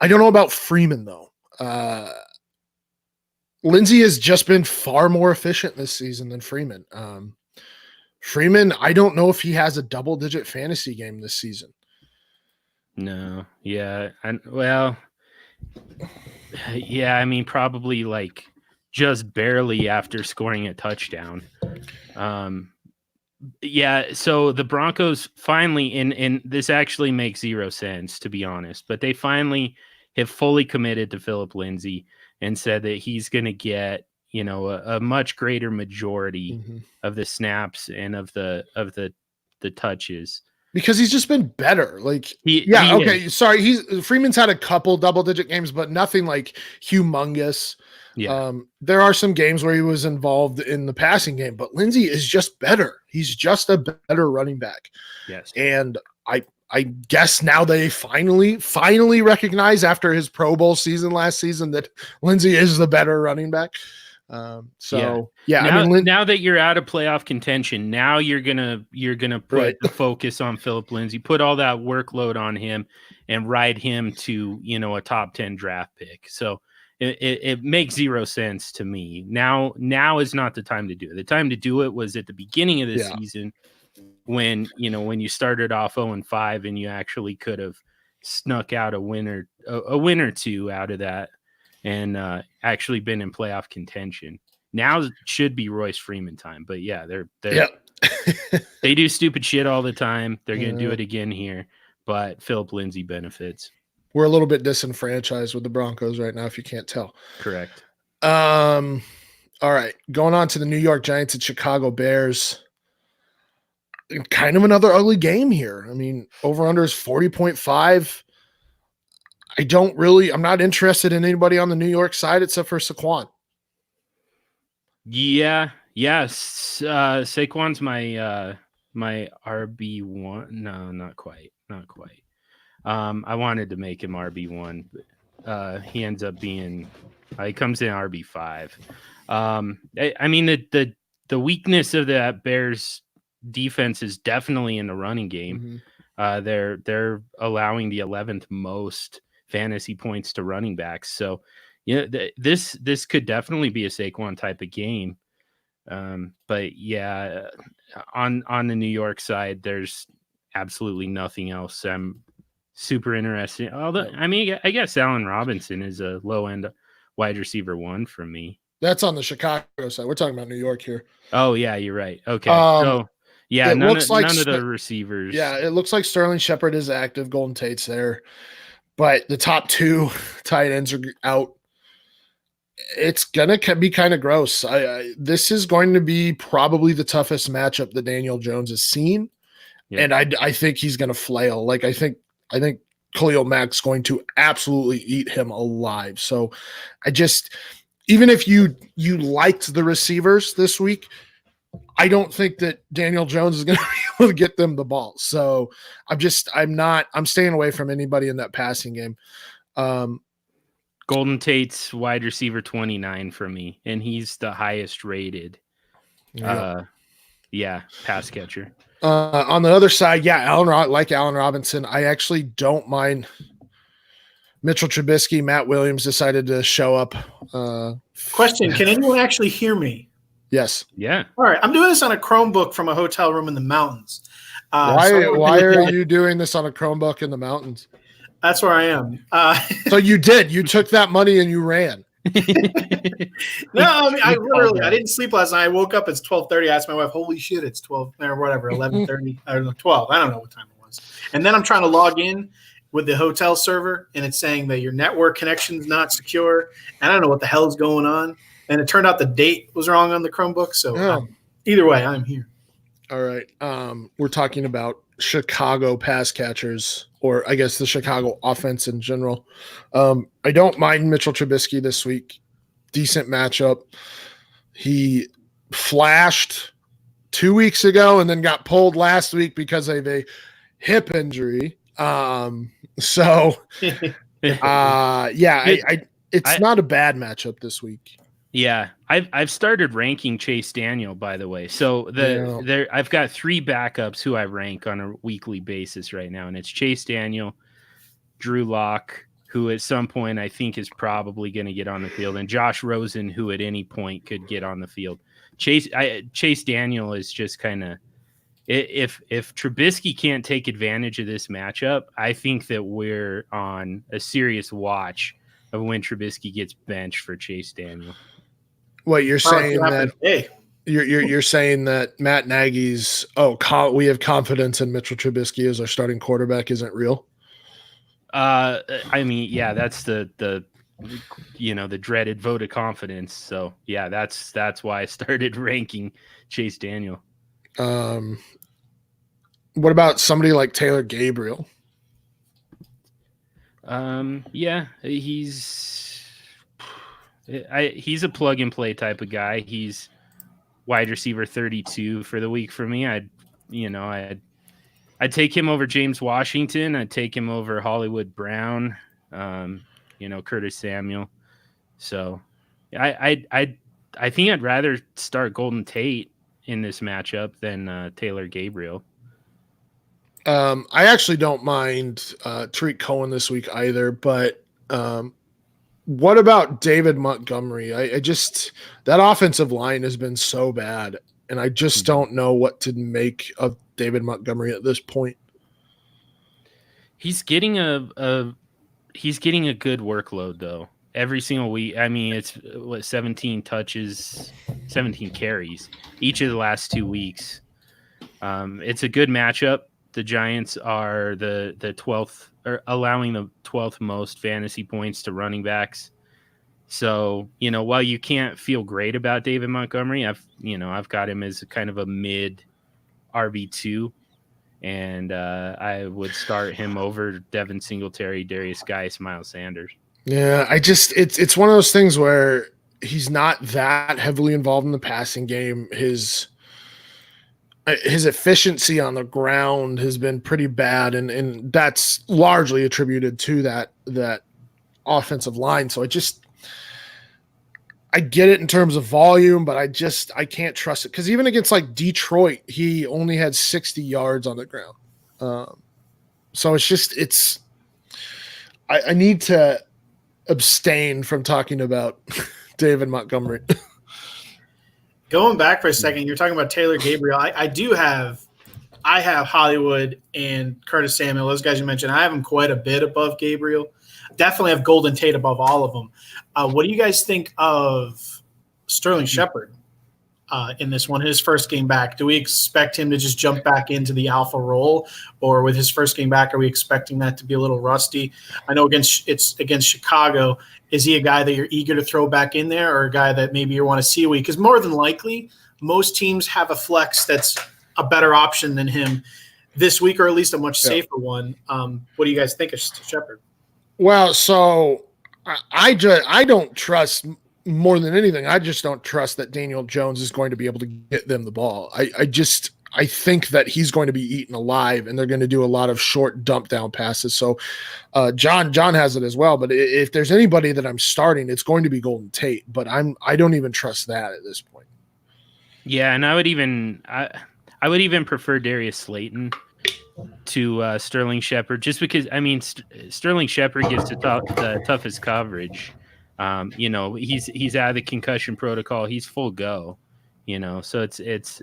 don't know about Freeman though. Lindsey has just been far more efficient this season than Freeman. Freeman, I don't know if he has a double-digit fantasy game this season. No. Yeah. I mean, probably like just barely after scoring a touchdown. So the Broncos finally, and this actually makes zero sense, to be honest, but they finally have fully committed to Phillip Lindsay and said that he's going to get, a much greater majority of the snaps and of the touches. Because he's just been better. Like, Freeman's had a couple double-digit games, but nothing like humongous. Yeah. There are some games where he was involved in the passing game, but Lindsey is just better. He's just a better running back. Yes. And I guess now they finally recognize after his Pro Bowl season last season that Lindsey is the better running back. Now that you're out of playoff contention, now you're gonna put the focus on Phillip Lindsay, put all that workload on him, and ride him to a top 10 draft pick. So it makes zero sense to me. Now is not the time to do it. The time to do it was at the beginning of the season when you started off 0-5 and you actually could have snuck out a win or two out of that. And actually been in playoff contention. Now should be Royce Freeman time, but they do stupid shit all the time. They're going to do it again here, but Phillip Lindsay benefits. We're a little bit disenfranchised with the Broncos right now, if you can't tell. Correct. All right, going on to the New York Giants and Chicago Bears. Kind of another ugly game here. I mean, over under is 40.5. I'm not interested in anybody on the New York side except for Saquon. Yeah. Yes. Saquon's my RB1. No, not quite. I wanted to make him RB1, but he ends up being, he comes in RB5. I mean, the weakness of that Bears defense is definitely in the running game. They're allowing the 11th most fantasy points to running backs. So, this could definitely be a Saquon type of game. But yeah, on the New York side, there's absolutely nothing else I'm super interested in. Although, I mean, I guess Allen Robinson is a low end wide receiver 1 for me. That's on the Chicago side. We're talking about New York here. Oh yeah, you're right. Okay. So Yeah, It looks like none of the receivers. Yeah, it looks like Sterling Shepard is active. Golden Tate's there, but the top 2 tight ends are out. It's gonna be kind of gross. This is going to be probably the toughest matchup that Daniel Jones has seen, and I think he's gonna flail. Like I think Khalil Mack's going to absolutely eat him alive. So even if you liked the receivers this week, I don't think that Daniel Jones is going to be able to get them the ball. So I'm staying away from anybody in that passing game. Golden Tate's wide receiver 29 for me, and he's the highest rated pass catcher. On the other side, Allen Robinson. I actually don't mind Mitchell Trubisky. Matt Williams decided to show up. Question, can anyone actually hear me? Yes. Yeah. All right. I'm doing this on a Chromebook from a hotel room in the mountains. Why are you doing this on a Chromebook in the mountains? That's where I am. So you took that money and you ran. No, I mean, I didn't sleep last night. I woke up, it's 12:30. I asked my wife, holy shit, it's 12 or whatever, 11:30. I don't know, 12. I don't know what time it was. And then I'm trying to log in with the hotel server, and it's saying that your network connection's not secure. And I don't know what the hell is going on. And it turned out the date was wrong on the Chromebook. So either way, I'm here. All right. We're talking about Chicago pass catchers, or I guess the Chicago offense in general. I don't mind Mitchell Trubisky this week. Decent matchup. He flashed 2 weeks ago and then got pulled last week because of a hip injury. It's not a bad matchup this week. Yeah, I've started ranking Chase Daniel, by the way. So I've got 3 backups who I rank on a weekly basis right now, and it's Chase Daniel, Drew Lock, who at some point I think is probably going to get on the field, and Josh Rosen, who at any point could get on the field. Chase Daniel is just kind of, if Trubisky can't take advantage of this matchup, I think that we're on a serious watch of when Trubisky gets benched for Chase Daniel. What you're saying you're saying that Matt Nagy's we have confidence in Mitchell Trubisky as our starting quarterback isn't real? I mean, yeah, that's the the dreaded vote of confidence. So yeah, that's why I started ranking Chase Daniel. What about somebody like Taylor Gabriel? Yeah, he's a plug and play type of guy. He's wide receiver 32 for the week for me. I'd take him over James Washington. I'd take him over Hollywood Brown, Curtis Samuel. So I think I'd rather start Golden Tate in this matchup than Taylor Gabriel. I actually don't mind Tariq Cohen this week either, but what about David Montgomery? That offensive line has been so bad, and I just don't know what to make of David Montgomery at this point. He's getting a good workload though. Every single week. I mean, it's 17 touches, 17 carries each of the last 2 weeks. It's a good matchup. The Giants are the 12th, or allowing the 12th most fantasy points to running backs. So, while you can't feel great about David Montgomery, I've got him as kind of a mid RB2, and I would start him over Devin Singletary, Darius Geis, Miles Sanders. Yeah, it's one of those things where he's not that heavily involved in the passing game. His efficiency on the ground has been pretty bad, and that's largely attributed to that offensive line. So I get it in terms of volume, but I can't trust it, because even against like Detroit, he only had 60 yards on the ground. So I need to abstain from talking about David Montgomery. Going back for a second, you're talking about Taylor Gabriel. I have Hollywood and Curtis Samuel, those guys you mentioned. I have them quite a bit above Gabriel. Definitely have Golden Tate above all of them. What do you guys think of Sterling Shepard? in this one, his first game back. Do we expect him to just jump back into the alpha role, or with his first game back, are we expecting that to be a little rusty? I know it's against Chicago. Is he a guy that you're eager to throw back in there, or a guy that maybe you want to see a week? Because more than likely, most teams have a flex that's a better option than him this week, or at least a much safer one. What do you guys think of Shepard? Well, so I don't trust more than anything. I just don't trust that Daniel Jones is going to be able to get them the ball. I think that he's going to be eaten alive, and they're going to do a lot of short dump down passes. So John has it as well. But if there's anybody that I'm starting, it's going to be Golden Tate. But I don't even trust that at this point. Yeah, and I would even prefer Darius Slayton to Sterling Shepard, just because Sterling Shepard gives the toughest coverage. He's out of the concussion protocol. He's full go. So it's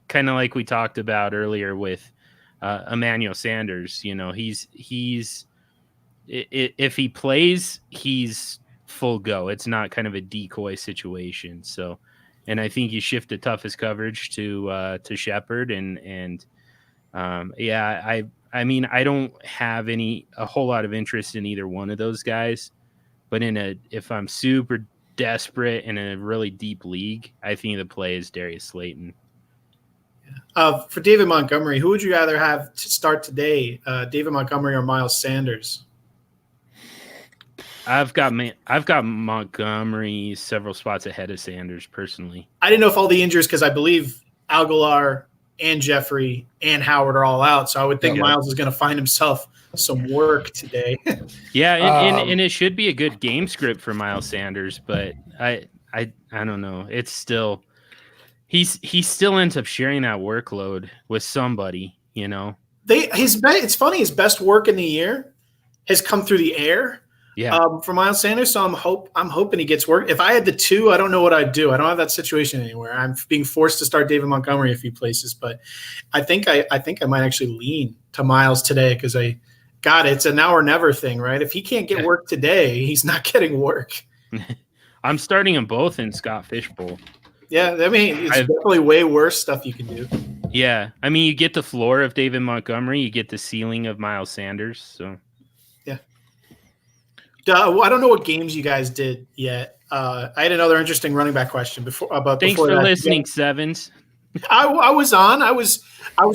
kind of like we talked about earlier with Emmanuel Sanders. He's if he plays, he's full go. It's not kind of a decoy situation. So, and I think you shift the toughest coverage to Shepard and I don't have a whole lot of interest in either one of those guys, but if I'm super desperate in a really deep league, I think the play is Darius Slayton. For David Montgomery, who would you rather have to start today, David Montgomery or Miles Sanders? I've got Montgomery several spots ahead of Sanders personally. I didn't know if all the injuries, because I believe Aguilar and Jeffrey and Howard are all out, so I would think Miles is going to find himself some work today. Yeah, and it should be a good game script for Miles Sanders, but I don't know. It's still he still ends up sharing that workload with somebody. It's funny. His best work in the year has come through the air. Yeah. For Miles Sanders, so I'm hoping he gets work. If I had the two, I don't know what I'd do. I don't have that situation anywhere. I'm being forced to start David Montgomery a few places, but I think I might actually lean to Miles today because it's a now or never thing, right? If he can't get work today, he's not getting work. I'm starting them both in Scott Fishbowl. Yeah, it's definitely way worse stuff you can do. Yeah, you get the floor of David Montgomery, you get the ceiling of Miles Sanders, so. I don't know what games you guys did yet. I had another interesting running back question before. Thanks for listening, Sevens. I was on. I was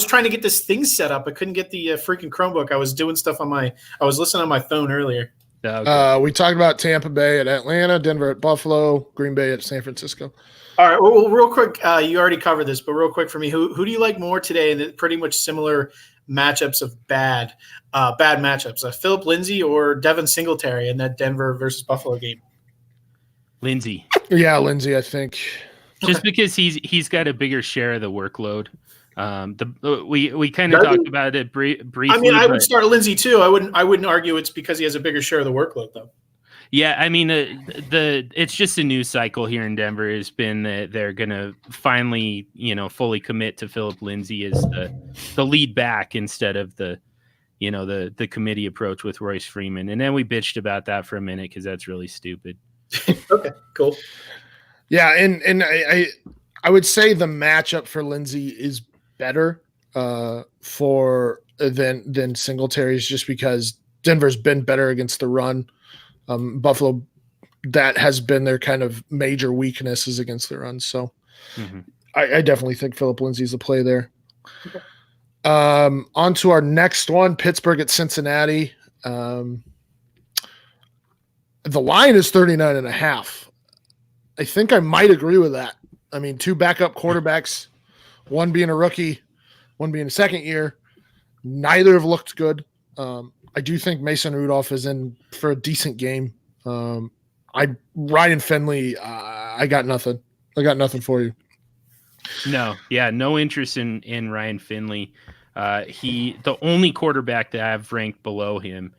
trying to get this thing set up. I couldn't get the freaking Chromebook. I was doing stuff I was listening on my phone earlier. Okay. We talked about Tampa Bay at Atlanta, Denver at Buffalo, Green Bay at San Francisco. All right. Well, real quick, you already covered this, but real quick for me, who do you like more today? And pretty much similar matchups of bad matchups, Philip Lindsay or Devin Singletary in that Denver versus Buffalo game? Lindsay. Yeah, Lindsay, I think. Just because he's got a bigger share of the workload. We kind of talked about it briefly. I would start Lindsay too. I wouldn't argue it's because he has a bigger share of the workload though. Yeah, it's just a news cycle here in Denver has been that they're going to finally, fully commit to Philip Lindsay as the lead back instead of the committee approach with Royce Freeman. And then we bitched about that for a minute because that's really stupid. Okay, cool. Yeah, and I would say the matchup for Lindsay is better than Singletary's just because Denver's been better against the run. Buffalo, that has been their kind of major weaknesses against the run. So I definitely think Philip Lindsay's the play there. Okay. On to our next one, Pittsburgh at Cincinnati. The line is 39.5. I think I might agree with that. Two backup quarterbacks, one being a rookie, one being a second year. Neither have looked good. I do think Mason Rudolph is in for a decent game. Ryan Finley, I got nothing. I got nothing for you. No interest in Ryan Finley. The only quarterback that I've ranked below him,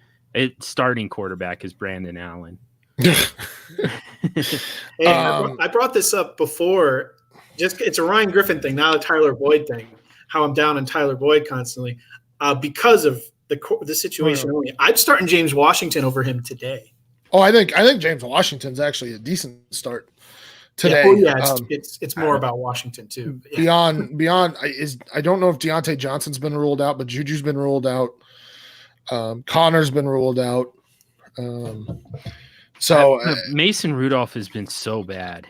starting quarterback, is Brandon Allen. I brought this up before. It's a Ryan Griffin thing, not a Tyler Boyd thing. How I'm down on Tyler Boyd constantly because of the situation. I'm starting James Washington over him today. Oh, I think James Washington's actually a decent start. today. It's more about Washington too. Beyond I don't know if Deontay Johnson's been ruled out, but Juju's been ruled out. Connor's been ruled out. Mason Rudolph has been so bad.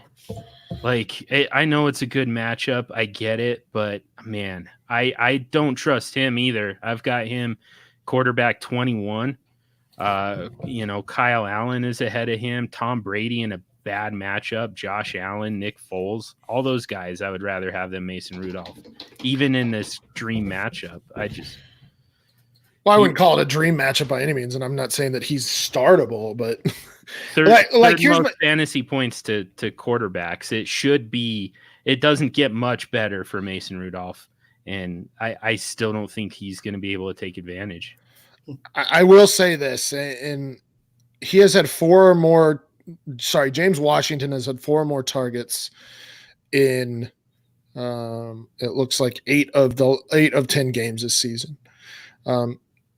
Like, I know it's a good matchup. I get it, but man, I don't trust him either. I've got him quarterback 21. Kyle Allen is ahead of him. Tom Brady in a bad matchup. Josh Allen, Nick Foles, all those guys. I would rather have than Mason Rudolph, even in this dream matchup. I wouldn't call it a dream matchup by any means, and I'm not saying that he's startable, but third here's most fantasy points to quarterbacks. It doesn't get much better for Mason Rudolph, and I still don't think he's going to be able to take advantage. I will say this, and he has had James Washington has had 4 more targets in it looks like 8 of 10 games this season.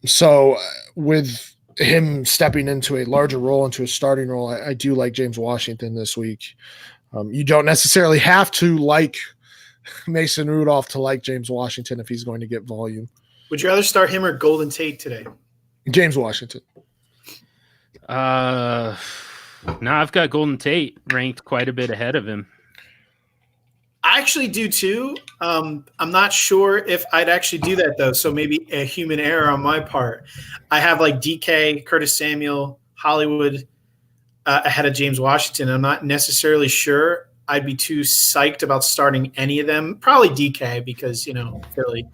So with him stepping into a larger role, into a starting role, I do like James Washington this week. You don't necessarily have to like Mason Rudolph to like James Washington if he's going to get volume. Would you rather start him or Golden Tate today? James Washington. No, I've got Golden Tate ranked quite a bit ahead of him. I actually do too. I'm not sure if I'd actually do that though. So maybe a human error on my part. I have like DK, Curtis Samuel, Hollywood ahead of James Washington. I'm not necessarily sure I'd be too psyched about starting any of them. Probably DK because, Philly.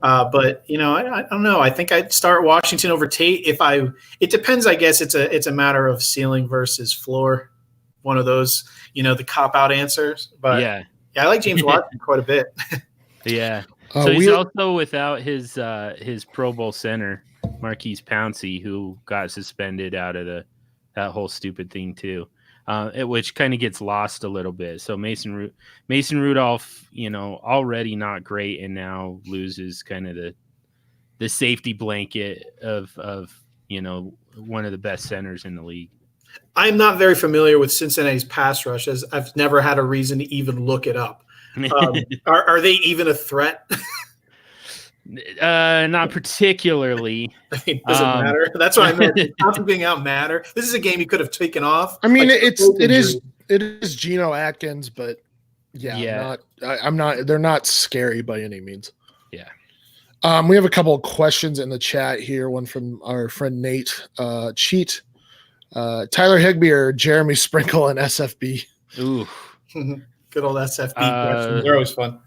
But, I don't know. I think I'd start Washington over Tate it depends. I guess it's a matter of ceiling versus floor. One of those, the cop-out answers. But yeah, I like James Washington quite a bit. Yeah. So he's also without his Pro Bowl center, Marquise Pouncey, who got suspended out of that whole stupid thing too. Which kind of gets lost a little bit. So Mason Rudolph, already not great, and now loses kind of the safety blanket of one of the best centers in the league. I'm not very familiar with Cincinnati's pass rush, as I've never had a reason to even look it up. Are they even a threat? Not particularly. Does it matter? That's what I meant. Does being out matter? This is a game you could have taken off. I mean, it is Geno Atkins, but they're not scary by any means. Yeah. We have a couple of questions in the chat here. One from our friend Nate. Cheat. Tyler Higbee or Jeremy Sprinkle and SFB? Ooh. Good old SFB questions. They're always fun.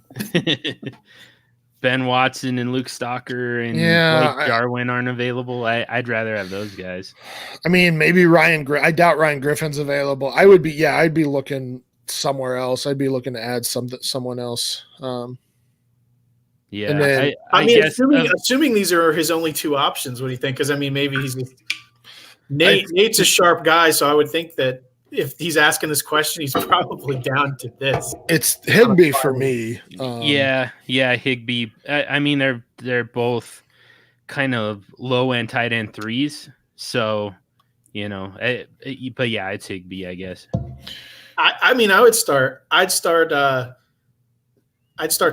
Ben Watson and Luke Stalker and Blake Jarwin aren't available. I'd rather have those guys. I mean, maybe I doubt Ryan Griffin's available. I'd be looking somewhere else. I'd be looking to add someone else. Yeah. And then, I mean, assuming these are his only 2 options, what do you think? Because, I mean, maybe he's just Nate's a sharp guy, so I would think that if he's asking this question, he's probably down to this. It's Higbee for me. Yeah, Higbee. I mean, they're both kind of low end tight end 3s. So, but yeah, it's Higbee, I guess. I mean, I'd start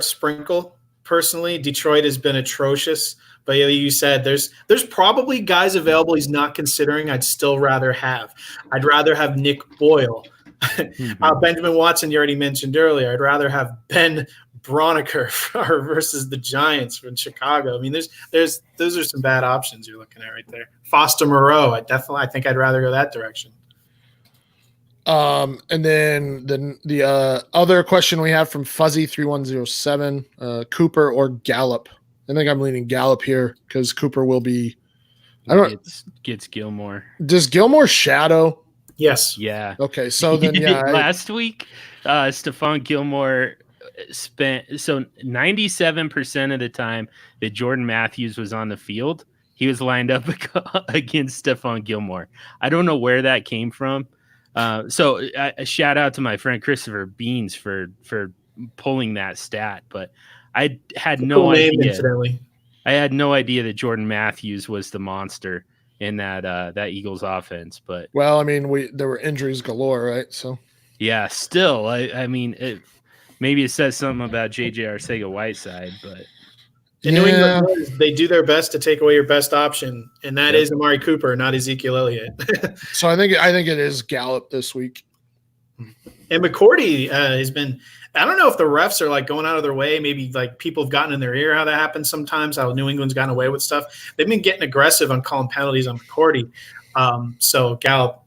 Sprinkle personally. Detroit has been atrocious. But you said there's probably guys available he's not considering I'd still rather have. I'd rather have Nick Boyle. Mm-hmm. Benjamin Watson, you already mentioned earlier. I'd rather have Ben Broniker versus the Giants from Chicago. I mean, those are some bad options you're looking at right there. Foster Moreau, I think I'd rather go that direction. And then the other question we have from Fuzzy3107, Cooper or Gallup? I think I'm leaning Gallup here because Cooper will be. Gets Gilmore. Does Gilmore shadow? Yes. Yeah. Okay. So then, last week, Stephon Gilmore spent 97% of the time that Jordan Matthews was on the field, he was lined up against Stephon Gilmore. I don't know where that came from. So a shout out to my friend Christopher Beans for pulling that stat, but I had no idea. I had no idea that Jordan Matthews was the monster in that Eagles offense. But well, I mean, there were injuries galore, right? So Yeah, still, I mean, maybe it says something about JJ Arcega-Whiteside, but The New England Boys, they do their best to take away your best option, and that is Amari Cooper, not Ezekiel Elliott. So I think it is Gallup this week. And McCourty has been. I don't know if the refs are like going out of their way. Maybe like people have gotten in their ear how that happens sometimes. How New England's gotten away with stuff. They've been getting aggressive on calling penalties on McCourty. So Gallup,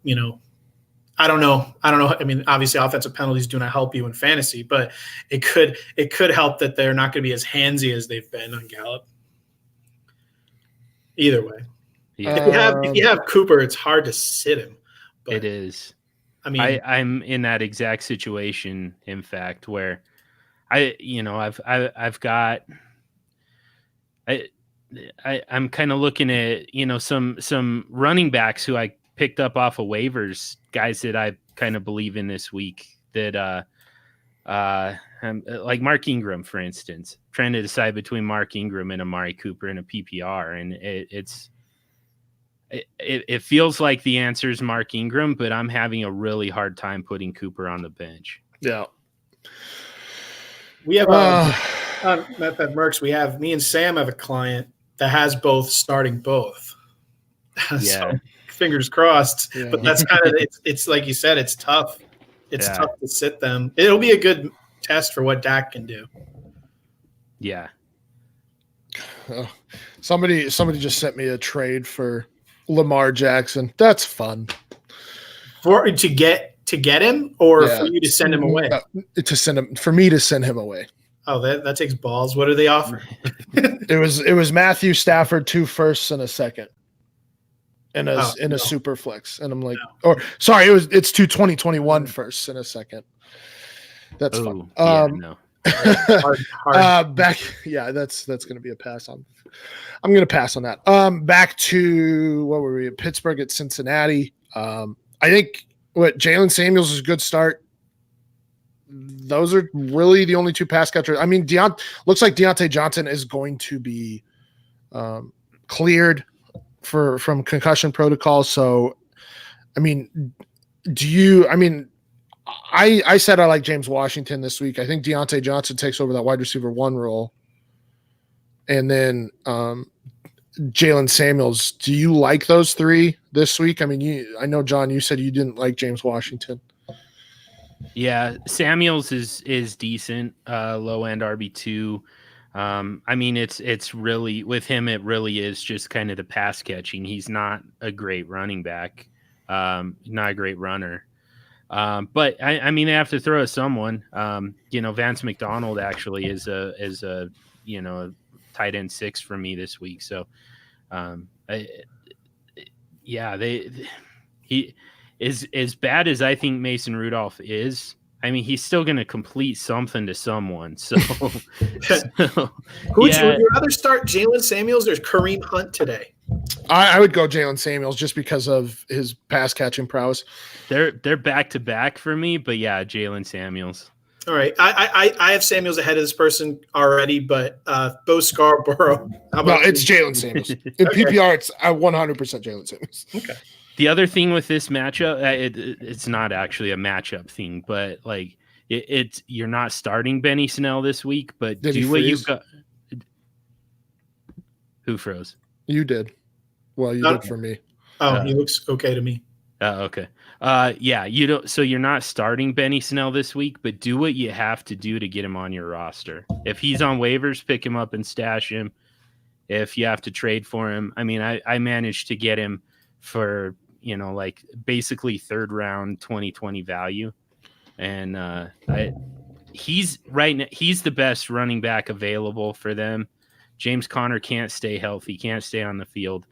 I don't know. I mean, obviously, offensive penalties do not help you in fantasy, but it could help that they're not going to be as handsy as they've been on Gallup. Either way, if you have Cooper, it's hard to sit him. But, it is. I mean, I'm in that exact situation. In fact, where I've got. I'm kind of looking at some running backs who I picked up off of waivers, guys that I kind of believe in this week that like Mark Ingram, for instance, trying to decide between Mark Ingram and Amari Cooper in a PPR. And it feels like the answer is Mark Ingram, but I'm having a really hard time putting Cooper on the bench. Yeah. We have on FFMercs, me and Sam have a client that has both starting both. Yeah. So, fingers crossed, but that's kind of it's like you said, it's tough. It's tough to sit them. It'll be a good test for what Dak can do. Yeah. Somebody just sent me a trade for Lamar Jackson. That's fun. For to get him, or for you to send him away. For me to send him away. Oh, that takes balls. What are they offering? It was Matthew Stafford, 2 firsts and a second. In a super flex, and I'm like, it's 2 2021 firsts and a second. That's fun. No. Hard. Back, that's going to be a pass on. I'm going to pass on that. Back to what were we at? Pittsburgh at Cincinnati. I think Jalen Samuels is a good start. Those are really the only 2 pass catchers. I mean, looks like Deontay Johnson is going to be cleared from concussion protocol. So, I mean, I said I like James Washington this week. I think Deontay Johnson takes over that wide receiver 1 role. And then Jalen Samuels. Do you like those 3 this week? I mean, I know, John, you said you didn't like James Washington. Yeah, Samuels is decent, low end RB2. I mean, it's really with him. It really is just kind of the pass catching. He's not a great running back, not a great runner. But I mean, they have to throw at someone. Vance McDonald actually is a tight end 6 for me this week. So, he is as bad as I think Mason Rudolph is. I mean, he's still going to complete something to someone. So, would you rather start Jalen Samuels or Kareem Hunt today? I would go Jalen Samuels just because of his pass catching prowess. They're back to back for me, but yeah, Jalen Samuels. All right, I have Samuels ahead of this person already, but Bo Scarborough. No, it's Jalen Samuels. In PPR, it's 100% Jalen Samuels. Okay. The other thing with this matchup, it's not actually a matchup thing, but like it's you're not starting Benny Snell this week, but do what you got. Who froze? You did. Well, you did for me. Oh, he looks okay to me. Okay. You don't. So you're not starting Benny Snell this week, but do what you have to do to get him on your roster. If he's on waivers, pick him up and stash him. If you have to trade for him, I mean, I managed to get him for like basically 3rd round 2020 value, and he's the best running back available for them. James Conner can't stay healthy, can't stay on the field.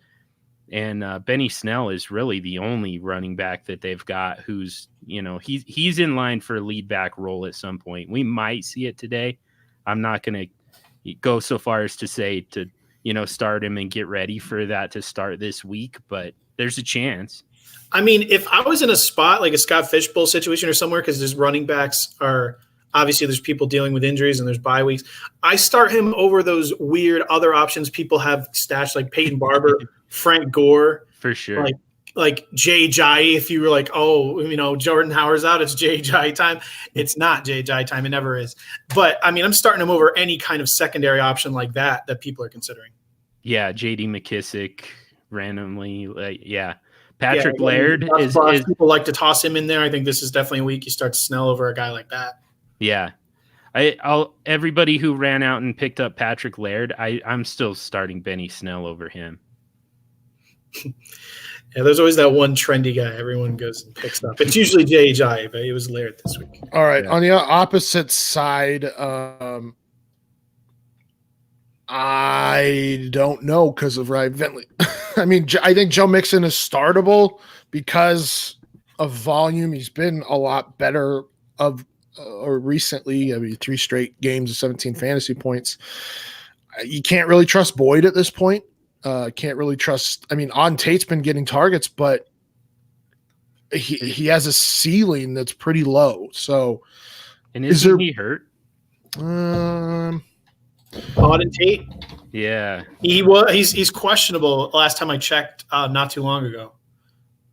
And Benny Snell is really the only running back that they've got who's, he's in line for a lead back role at some point. We might see it today. I'm not going to go so far as to say to, start him and get ready for that to start this week, but there's a chance. I mean, if I was in a spot like a Scott Fishbowl situation or somewhere, because there's running backs are obviously there's people dealing with injuries and there's bye weeks, I start him over those weird other options people have stashed like Peyton Barber, Frank Gore. For sure. Like like Jai. If you were like, oh, Jordan Howard's out, it's Jai time. It's not Jai time. It never is. But I mean, I'm starting him over any kind of secondary option like that people are considering. Yeah, J.D. McKissick randomly, Patrick Laird is people like to toss him in there. I think this is definitely a week you start to Snell over a guy like that. Yeah, everybody who ran out and picked up Patrick Laird, I'm still starting Benny Snell over him. Yeah, there's always that one trendy guy everyone goes and picks up. It's usually Jai, but it was Laird this week. All right, on the opposite side, I don't know because of Ryan Bentley. I mean, I think Joe Mixon is startable because of volume. He's been a lot better recently. I mean, 3 straight games of 17 fantasy points. You can't really trust Boyd at this point. Can't really trust. I mean, Auden Tate's been getting targets, but he has a ceiling that's pretty low. So, and isn't he hurt? Auden Tate. Yeah, he's questionable. Last time I checked, not too long ago.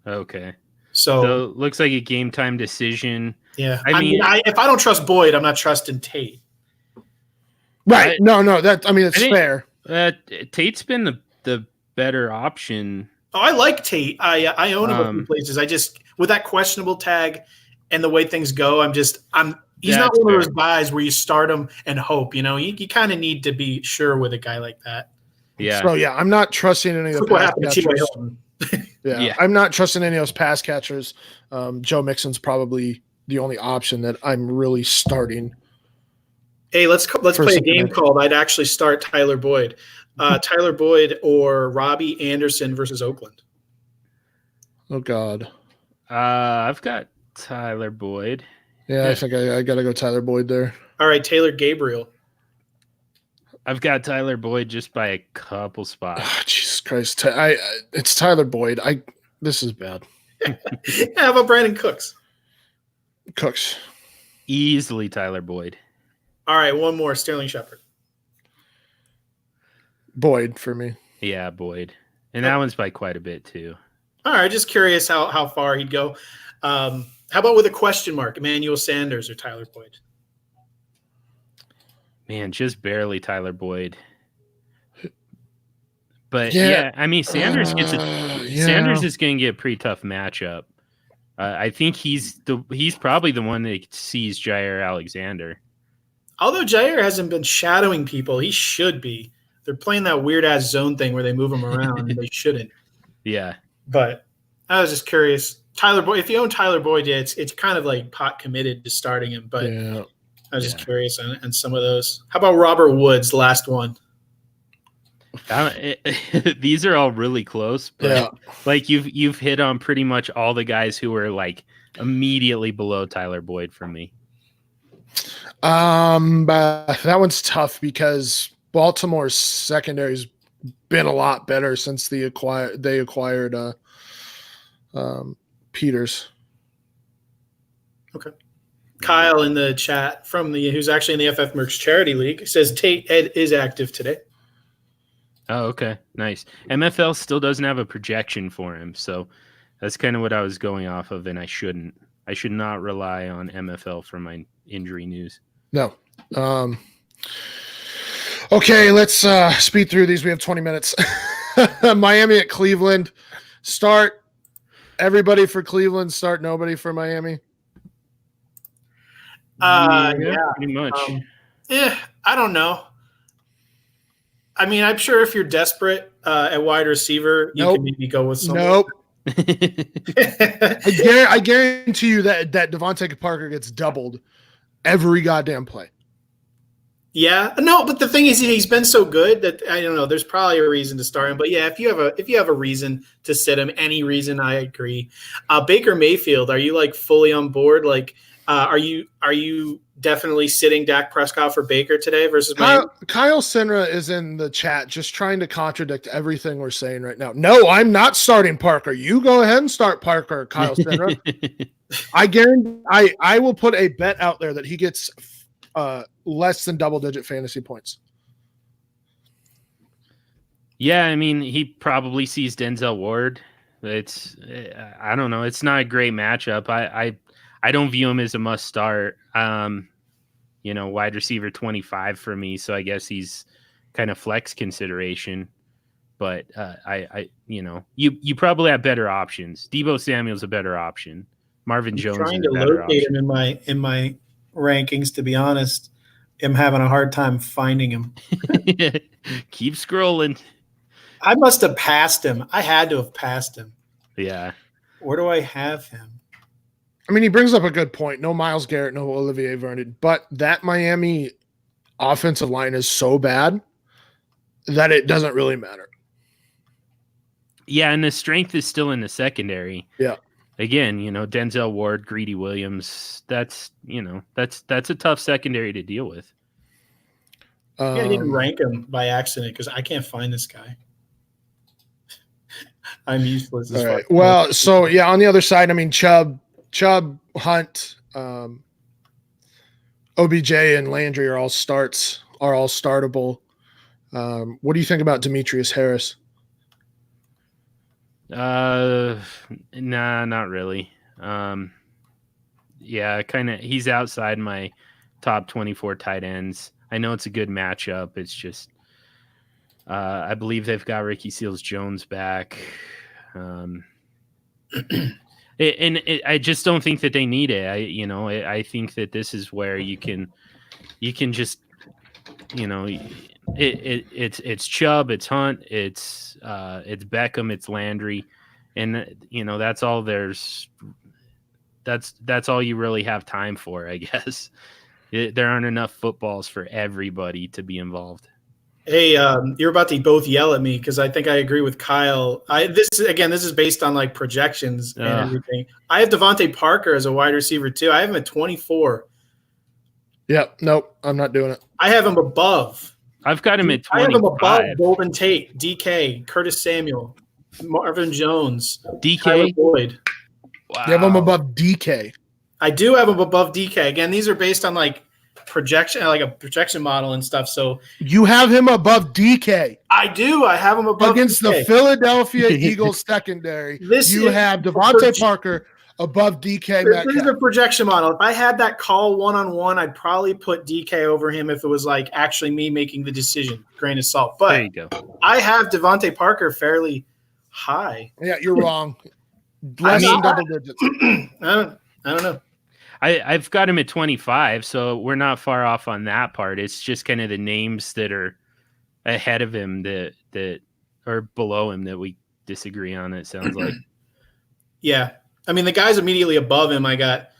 Okay, so looks like a game time decision. Yeah, I mean, if I don't trust Boyd, I'm not trusting Tate. Right? No. It's fair. Tate's been the better option. Oh, I like Tate. I own him a few places. I just with that questionable tag and the way things go, he's not one of those guys where you start him and hope. You kind of need to be sure with a guy like that. Yeah. So I'm not trusting any of the pass catchers. Yeah, I'm not trusting any of those pass catchers. Joe Mixon's probably the only option that I'm really starting. Hey, let's play a game called I'd actually start Tyler Boyd. Tyler Boyd or Robbie Anderson versus Oakland. Oh, God. I've got Tyler Boyd. Yeah, I think I got to go Tyler Boyd there. All right, Taylor Gabriel. I've got Tyler Boyd just by a couple spots. Oh, Jesus Christ. It's Tyler Boyd. This is bad. How about Brandon Cooks? Cooks. Easily Tyler Boyd. All right, one more, Sterling Shepard. Boyd for me. Yeah, Boyd. And that one's by quite a bit too. All right, just curious how far he'd go. How about with a question mark, Emmanuel Sanders or Tyler Boyd? Man, just barely Tyler Boyd. But I mean, Sanders Sanders is going to get a pretty tough matchup. I think he's probably the one that sees Jair Alexander. Although Jair hasn't been shadowing people, he should be. They're playing that weird ass zone thing where they move him around and they shouldn't. Yeah. But I was just curious. Tyler Boyd, if you own Tyler Boyd, it's kind of like pot committed to starting him. But I was just curious on some of those. How about Robert Woods, last one? These are all really close, but like you've hit on pretty much all the guys who were like immediately below Tyler Boyd for me. That one's tough because Baltimore's secondary's been a lot better since they acquired Peters. Okay. Kyle in the chat who's actually in the FFMercs charity league says Tate Ed is active today. Oh, okay. Nice. MFL still doesn't have a projection for him, so that's kind of what I was going off of, and I should not rely on MFL for my injury news. No. Okay, let's speed through these. We have 20 minutes. Miami at Cleveland. Start everybody for Cleveland. Start nobody for Miami. Pretty much. I don't know. I mean, I'm sure if you're desperate at wide receiver, you can maybe go with someone. Nope. I guarantee you that Devontae Parker gets doubled every goddamn play. Yeah, no, but the thing is, he's been so good that I don't know. There's probably a reason to start him, but yeah, if you have a reason to sit him, any reason, I agree. Baker Mayfield, are you like fully on board? Like, are you definitely sitting Dak Prescott for Baker today versus Miami? Kyle Sinra is in the chat just trying to contradict everything we're saying right now. No, I'm not starting Parker. You go ahead and start Parker, Kyle Sinra. I guarantee I will put a bet out there that he gets less than double-digit fantasy points. Yeah, I mean, he probably sees Denzel Ward. It's I don't know. It's not a great matchup. I don't view him as a must start. Wide receiver 25 for me, so I guess he's kind of flex consideration. But you probably have better options. Deebo Samuel's a better option. Marvin Jones trying is to a better locate option. him in my rankings. To be honest, I'm having a hard time finding him. Keep scrolling. I must have passed him. I had to have passed him. Yeah. Where do I have him? I mean, he brings up a good point. No Myles Garrett, no Olivier Vernon, but that Miami offensive line is so bad that it doesn't really matter. Yeah, and the strength is still in the secondary. Yeah. Again, Denzel Ward, Greedy Williams, that's a tough secondary to deal with. I didn't rank him by accident because I can't find this guy. I'm useless. All right. Well, so yeah, on the other side, I mean, Chubb, Hunt, OBJ, and Landry are all startable. What do you think about Demetrius Harris? Nah, not really. Yeah, kind of. He's outside my top 24 tight ends. I know it's a good matchup. It's just, I believe they've got Ricky Seals-Jones back. I just don't think that they need it. I think that this is where you can just, it's Chubb, it's Hunt, it's Beckham, it's Landry, and that's all that's all you really have time for, I guess. There aren't enough footballs for everybody to be involved. Hey, you're about to both yell at me because I think I agree with Kyle. This is based on like projections and everything. I have Devontae Parker as a wide receiver too. I have him at 24. Yep. Nope. I'm not doing it. I have him above. I've got him at 25. I have him above Golden Tate, DK, Curtis Samuel, Marvin Jones, DK, Tyler Boyd. Wow. You have him above DK. I do have him above DK. Again, these are based on like projection, like a projection model and stuff. So you have him above DK. I do. I have him above against DK. The Philadelphia Eagles secondary. You have Devontae Parker above DK. This is a projection model. If I had that call one-on-one, I'd probably put DK over him if it was like actually me making the decision. Grain of salt. But there you go. I have Devontae Parker fairly high. Yeah, you're wrong. Less than double digits. I don't know. I've got him at 25, so we're not far off on that part. It's just kind of the names that are ahead of him that are below him that we disagree on, it sounds like. Yeah. I mean, the guys immediately above him, I got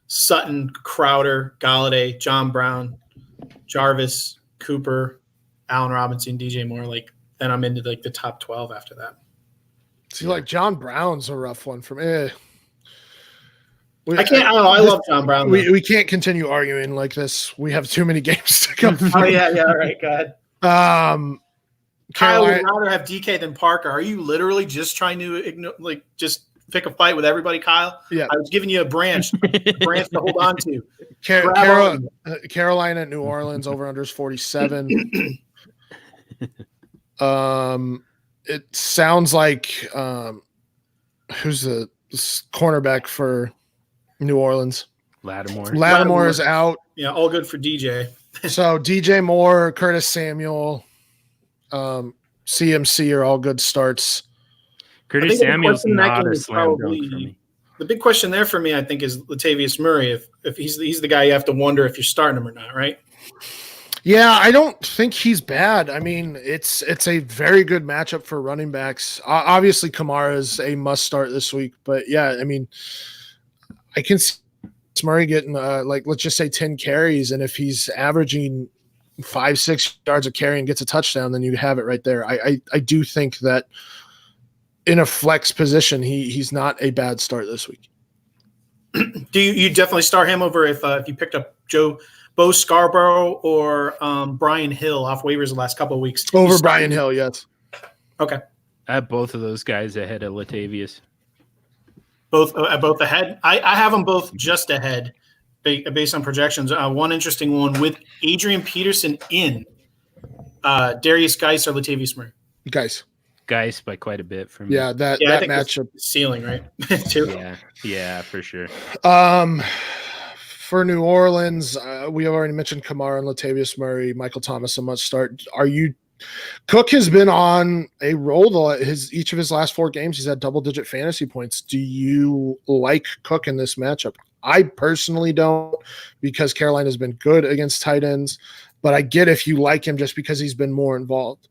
Sutton, Crowder, Galladay, John Brown, Jarvis, Cooper, Allen Robinson, DJ Moore. Like, then I'm into like the top 12 after that. See, like John Brown's a rough one for me. I don't know. I love John Brown. We can't continue arguing like this. We have too many games to go through. Oh, yeah. All right. Go ahead. Kyle would rather have DK than Parker. Are you literally just trying to ignore, like, just pick a fight with everybody, Kyle? Yeah. I was giving you a branch to hold on to. Carolina, New Orleans, over-unders 47. It sounds like who's the cornerback for New Orleans? Lattimore is out. Yeah, all good for DJ. So DJ Moore, Curtis Samuel, CMC are all good starts. Curtis Samuel's not a slam dunk for me. The big question there for me, I think, is Latavius Murray. If he's the guy you have to wonder if you're starting him or not, right? Yeah, I don't think he's bad. I mean, it's a very good matchup for running backs. Obviously, Kamara is a must start this week, but yeah, I mean, I can see Murray getting let's just say 10 carries, and if he's averaging 5-6 yards a carry and gets a touchdown, then you have it right there. I do think that in a flex position, he's not a bad start this week. Do you definitely start him over if you picked up Bo Scarborough or Brian Hill off waivers the last couple of weeks? Over Brian Hill, yes. Okay. I have both of those guys ahead of Latavius. Both ahead. I have them both just ahead based on projections. One interesting one with Adrian Peterson in Darius Geis or Latavius Murray. Geist by quite a bit for me. Yeah, that I think matchup ceiling, right? Too. Yeah, for sure. For New Orleans, we have already mentioned Kamara and Latavius Murray, Michael Thomas a must start. Cook has been on a roll each of his last 4 games. He's had double-digit fantasy points. Do you like Cook in this matchup? I personally don't, because Carolina's been good against tight ends, but I get if you like him just because he's been more involved.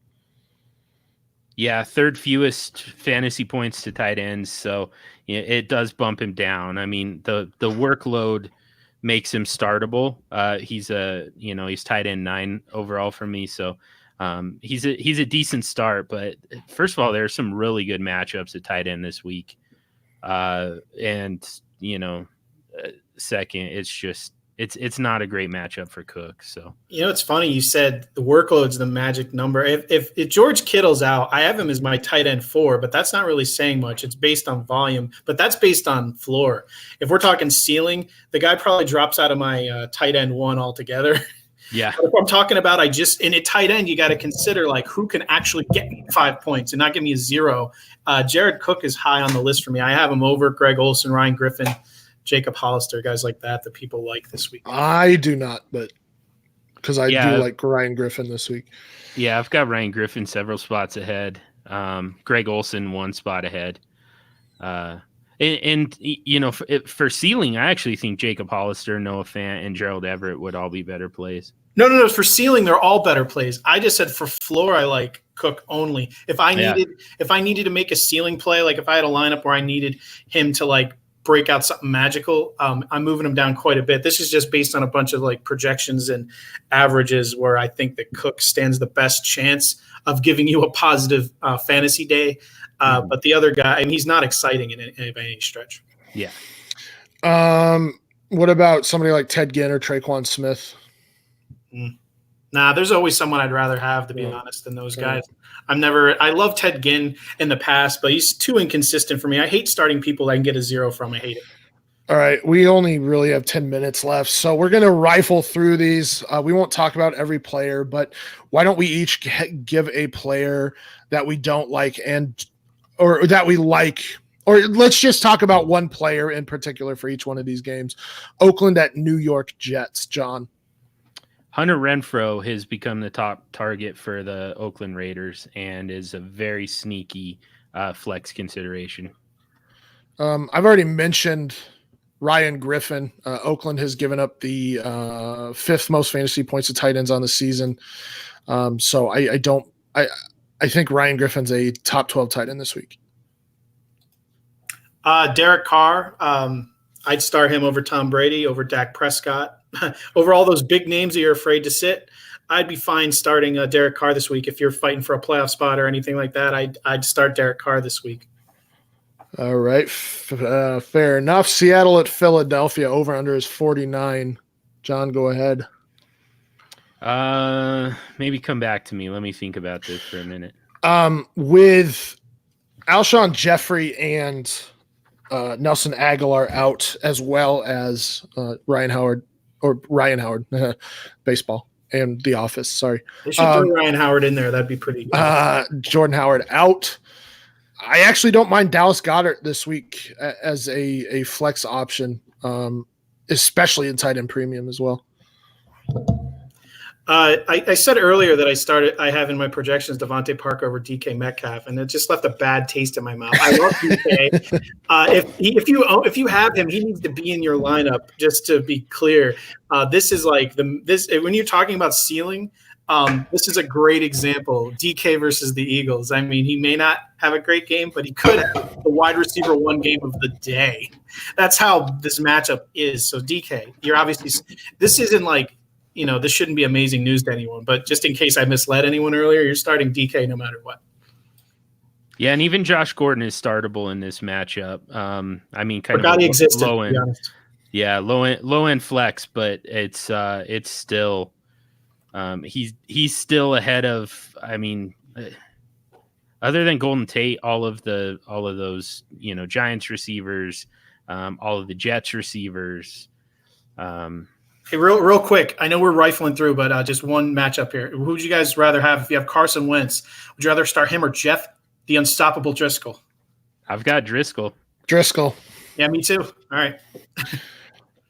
Yeah, 3rd fewest fantasy points to tight ends, so it does bump him down. I mean, the workload makes him startable. He's tight end 9 overall for me, so he's a decent start. But first of all, there are some really good matchups at tight end this week, and second, it's not a great matchup for Cook. So it's funny you said the workload's the magic number. If George Kittle's out, I have him as my tight end 4, but that's not really saying much. It's based on volume, but that's based on floor. If we're talking ceiling, the guy probably drops out of my tight end 1 altogether. Yeah. But if I'm talking about, in a tight end, you got to consider like who can actually get me 5 points and not give me a 0. Jared Cook is high on the list for me. I have him over Greg Olsen, Ryan Griffin, Jacob Hollister, guys like that people like this week. I do not, but because I do like Ryan Griffin this week. Yeah, I've got Ryan Griffin several spots ahead. Greg Olsen 1 spot ahead. For ceiling, I actually think Jacob Hollister, Noah Fant, and Gerald Everett would all be better plays. No. For ceiling, they're all better plays. I just said for floor, I like Cook only. If I needed to make a ceiling play, like if I had a lineup where I needed him to like break out something magical, I'm moving him down quite a bit. This is just based on a bunch of like projections and averages where I think that Cook stands the best chance of giving you a positive fantasy day. But the other guy, he's not exciting in any stretch. Yeah. What about somebody like Ted Ginn or Traquan Smith? Nah, there's always someone I'd rather have, to be honest, than those guys. I love Ted Ginn in the past, but he's too inconsistent for me. I hate starting people I can get a 0 from. I hate it. All right. We only really have 10 minutes left, so we're going to rifle through these. We won't talk about every player, but why don't we each give a player that we don't like or that we like, or let's just talk about one player in particular for each one of these games. Oakland at New York Jets, John. Hunter Renfrow has become the top target for the Oakland Raiders and is a very sneaky flex consideration. I've already mentioned Ryan Griffin. Oakland has given up the 5th most fantasy points to tight ends on the season. So I think Ryan Griffin's a top 12 tight end this week. Derek Carr, I'd start him over Tom Brady, over Dak Prescott. Over all those big names that you're afraid to sit, I'd be fine starting Derek Carr this week. If you're fighting for a playoff spot or anything like that, I'd start Derek Carr this week. All right. Fair enough. Seattle at Philadelphia, over under is 49. John, go ahead. Maybe come back to me. Let me think about this for a minute. With Alshon Jeffrey and Nelson Aguilar out, as well as Ryan Howard, baseball and The Office. Sorry. They should throw Ryan Howard in there. That'd be pretty good. Jordan Howard out. I actually don't mind Dallas Goedert this week as a flex option, especially in tight end premium as well. I said earlier that I have in my projections Devontae Parker over DK Metcalf, and it just left a bad taste in my mouth. I love DK. If you have him, he needs to be in your lineup. Just to be clear, this is like when you're talking about ceiling. This is a great example. DK versus the Eagles. I mean, he may not have a great game, but he could have the wide receiver 1 game of the day. That's how this matchup is. So DK, you're obviously this isn't like. This shouldn't be amazing news to anyone, but just in case I misled anyone earlier, you're starting DK no matter what. Yeah, and even Josh Gordon is startable in this matchup. Forgot he existed, low end. To be honest. Yeah, low end flex, but it's still he's still ahead of. Other than Golden Tate, all of those Giants receivers, all of the Jets receivers. Hey, real quick, I know we're rifling through, but just one matchup here. Who would you guys rather have if you have Carson Wentz? Would you rather start him or Jeff The unstoppable Driscoll. I've got Driscoll. Driscoll. Yeah, me too. All right.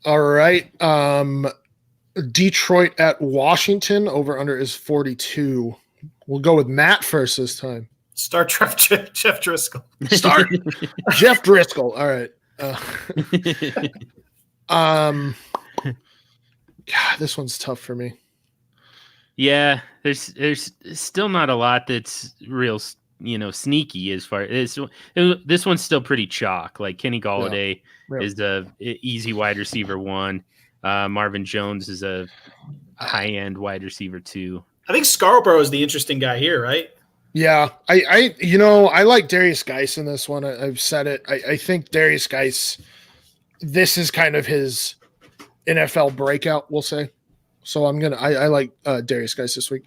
All right. Detroit at Washington. Over under is 42. We'll go with Matt first this time. Start Jeff Driscoll. Start Jeff Driscoll. All right. God, this one's tough for me. Yeah, there's still not a lot that's real, sneaky as far as this one's still pretty chalk. Like Kenny Golladay is a easy wide receiver 1. Marvin Jones is a high end wide receiver 2. I think Scarborough is the interesting guy here, right? Yeah, I like Darius Geis in this one. I've said it. I think Darius Geis, this is kind of his NFL breakout, we'll say. So I like Darius Geis this week.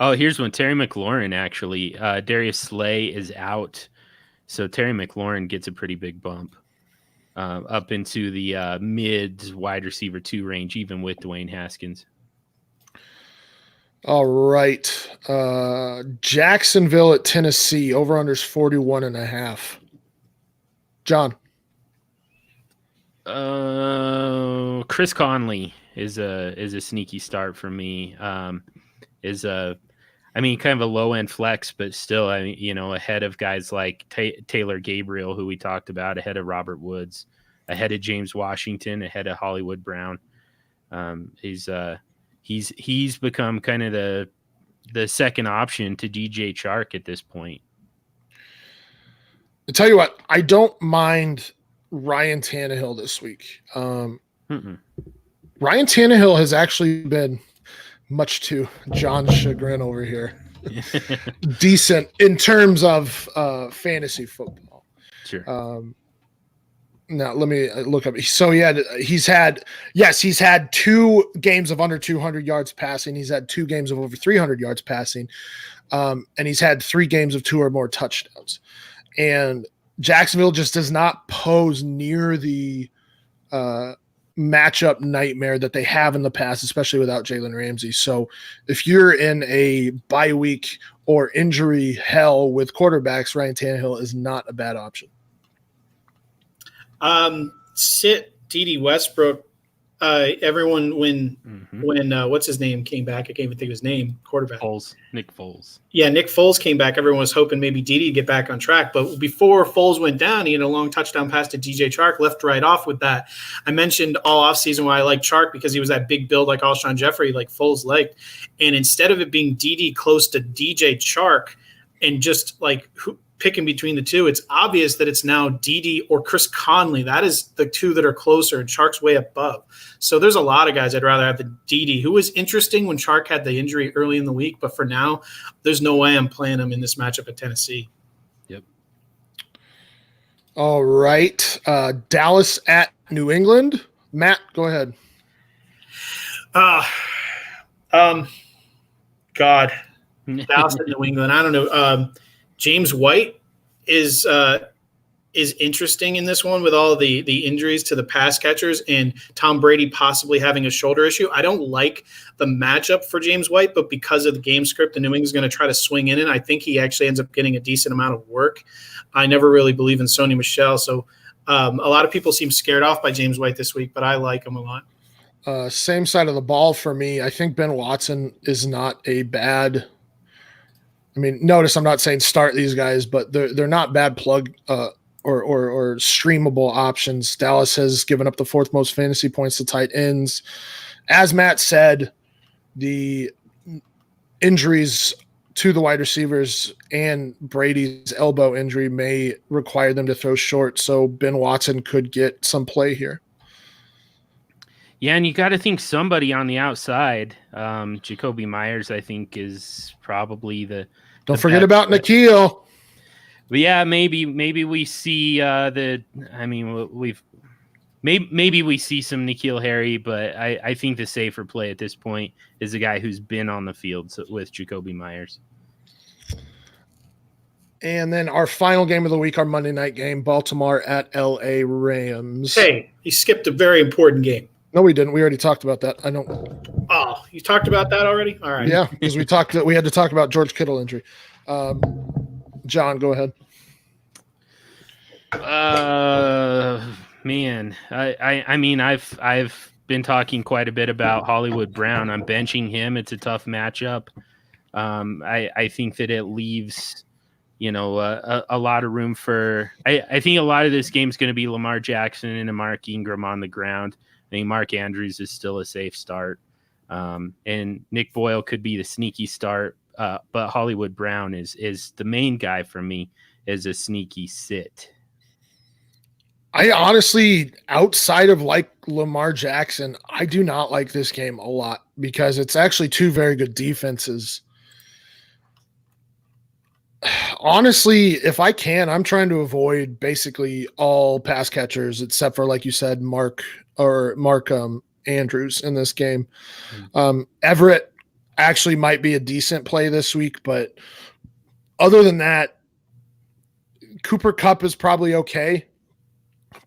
Oh, here's one. Terry McLaurin, actually. Darius Slay is out. So Terry McLaurin gets a pretty big bump up into the mid wide receiver 2 range, even with Dwayne Haskins. All right. Jacksonville at Tennessee. Over unders 41.5. John. Chris Conley is a sneaky start for me. Kind of a low end flex, but still, ahead of guys like Taylor Gabriel, who we talked about, ahead of Robert Woods, ahead of James Washington, ahead of Hollywood Brown. He's become kind of the second option to DJ Chark at this point. I tell you what, I don't mind Ryan Tannehill this week. Ryan Tannehill has actually been, much to John's chagrin over here, decent in terms of fantasy football. Sure. Now let me look up. So he's had 2 games of under 200 yards passing. He's had 2 games of over 300 yards passing. And he's had 3 games of 2 or more touchdowns. And Jacksonville just does not pose near the matchup nightmare that they have in the past, especially without Jalen Ramsey. So if you're in a bye week or injury hell with quarterbacks, Ryan Tannehill is not a bad option. Sit Dede Westbrook. Everyone when what's his name came back, I can't even think of his name. Quarterback. Nick Foles. Yeah, Nick Foles came back. Everyone was hoping maybe Dede would get back on track, but before Foles went down, he had a long touchdown pass to DJ Chark, left right off with that. I mentioned all offseason why I like Chark because he was that big build like Alshon Jeffrey, like Foles liked, and instead of it being Dede close to DJ Chark and just like picking between the two, it's obvious that it's now Dede or Chris Conley. That is the 2 that are closer, and Chark's way above. So there's a lot of guys I'd rather have than Dede, who was interesting when Chark had the injury early in the week, but for now, there's no way I'm playing him in this matchup at Tennessee. Yep. All right. Dallas at New England. Matt, go ahead. God. Dallas at New England. I don't know. James White is interesting in this one with all the injuries to the pass catchers and Tom Brady possibly having a shoulder issue. I don't like the matchup for James White, but because of the game script, the New England's going to try to swing in it. I think he actually ends up getting a decent amount of work. I never really believe in Sony Michel, so a lot of people seem scared off by James White this week, but I like him a lot. Same side of the ball for me. I think Ben Watson is not a bad – notice I'm not saying start these guys, but they're not bad plug or streamable options. Dallas has given up the 4th most fantasy points to tight ends. As Matt said, the injuries to the wide receivers and Brady's elbow injury may require them to throw short, so Ben Watson could get some play here. Yeah, and you got to think somebody on the outside. Jacoby Myers, I think, is probably the. Don't forget about N'Keal. But yeah, maybe we see maybe we see some N'Keal Harry, but I think the safer play at this point is the guy who's been on the field with Jacoby Myers. And then our final game of the week, our Monday night game, Baltimore at LA Rams. Hey, he skipped a very important game. No, we didn't. We already talked about that. I don't. Oh, you talked about that already? All right. Yeah, because we had to talk about George Kittle injury. John, go ahead. Man, I mean, I've been talking quite a bit about Hollywood Brown. I'm benching him. It's a tough matchup. I think that it leaves, a lot of room for. I think a lot of this game is going to be Lamar Jackson and Mark Ingram on the ground. I think Mark Andrews is still a safe start, and Nick Boyle could be the sneaky start. But Hollywood Brown is the main guy for me as a sneaky sit. I honestly, outside of Lamar Jackson, I do not like this game a lot because it's actually two very good defenses. Honestly, if I can, I'm trying to avoid basically all pass catchers except for, like you said, Mark Andrews in this game. Everett actually might be a decent play this week, but other than that, Cooper Kupp is probably okay.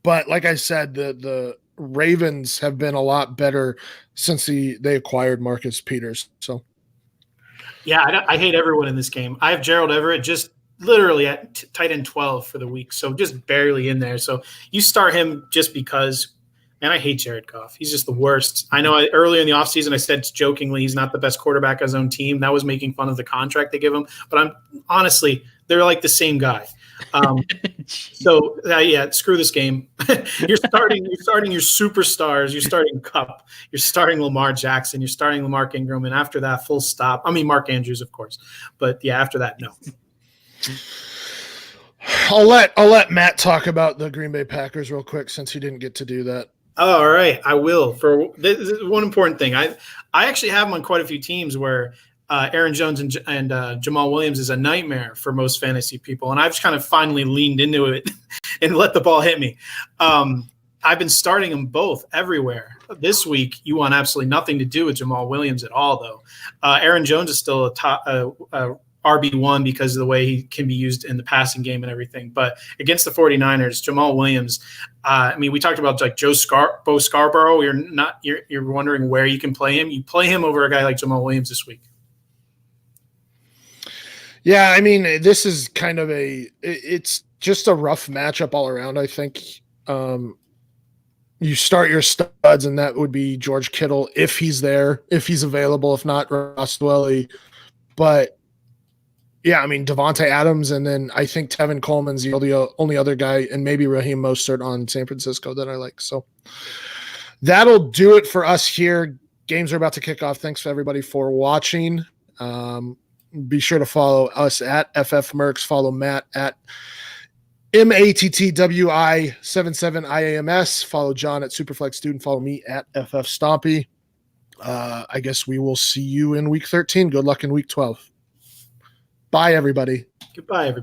But like I said, the Ravens have been a lot better since they acquired Marcus Peters. So, yeah, I hate everyone in this game. I have Gerald Everett just literally at tight end 12 for the week, so just barely in there. So you start him just because. And I hate Jared Goff. He's just the worst. I know earlier in the offseason I said jokingly he's not the best quarterback on his own team. That was making fun of the contract they give him. But they're like the same guy. So screw this game. You're starting your superstars. You're starting Kupp. You're starting Lamar Jackson. You're starting Mark Ingram. And after that, full stop. I mean, Mark Andrews, of course. But yeah, after that, no. I'll let Matt talk about the Green Bay Packers real quick since he didn't get to do that. Oh, all right, I will. For this is one important thing, I actually have him on quite a few teams where Aaron Jones and Jamal Williams is a nightmare for most fantasy people, and I've just kind of finally leaned into it and let the ball hit me. I've been starting them both everywhere. This week, you want absolutely nothing to do with Jamal Williams at all, though. Aaron Jones is still a top RB1 because of the way he can be used in the passing game and everything. But against the 49ers, Jamal Williams, we talked about like Bo Scarborough. You're wondering where you can play him. You play him over a guy like Jamal Williams this week. Yeah, I mean, this is kind of it's just a rough matchup all around, I think. You start your studs, and that would be George Kittle if he's there, if he's available, if not, Ross Dwelly. But yeah, I mean, Devontae Adams, and then I think Tevin Coleman's the only other guy, and maybe Raheem Mostert on San Francisco that I like. So that'll do it for us here. Games are about to kick off. Thanks for everybody for watching. Be sure to follow us at FFMercs. Follow Matt at MATTWI77IAMS. Follow John at Superflex Student. Follow me at FF Stompy. I guess we will see you in week 13. Good luck in week 12. Bye, everybody. Goodbye, everybody.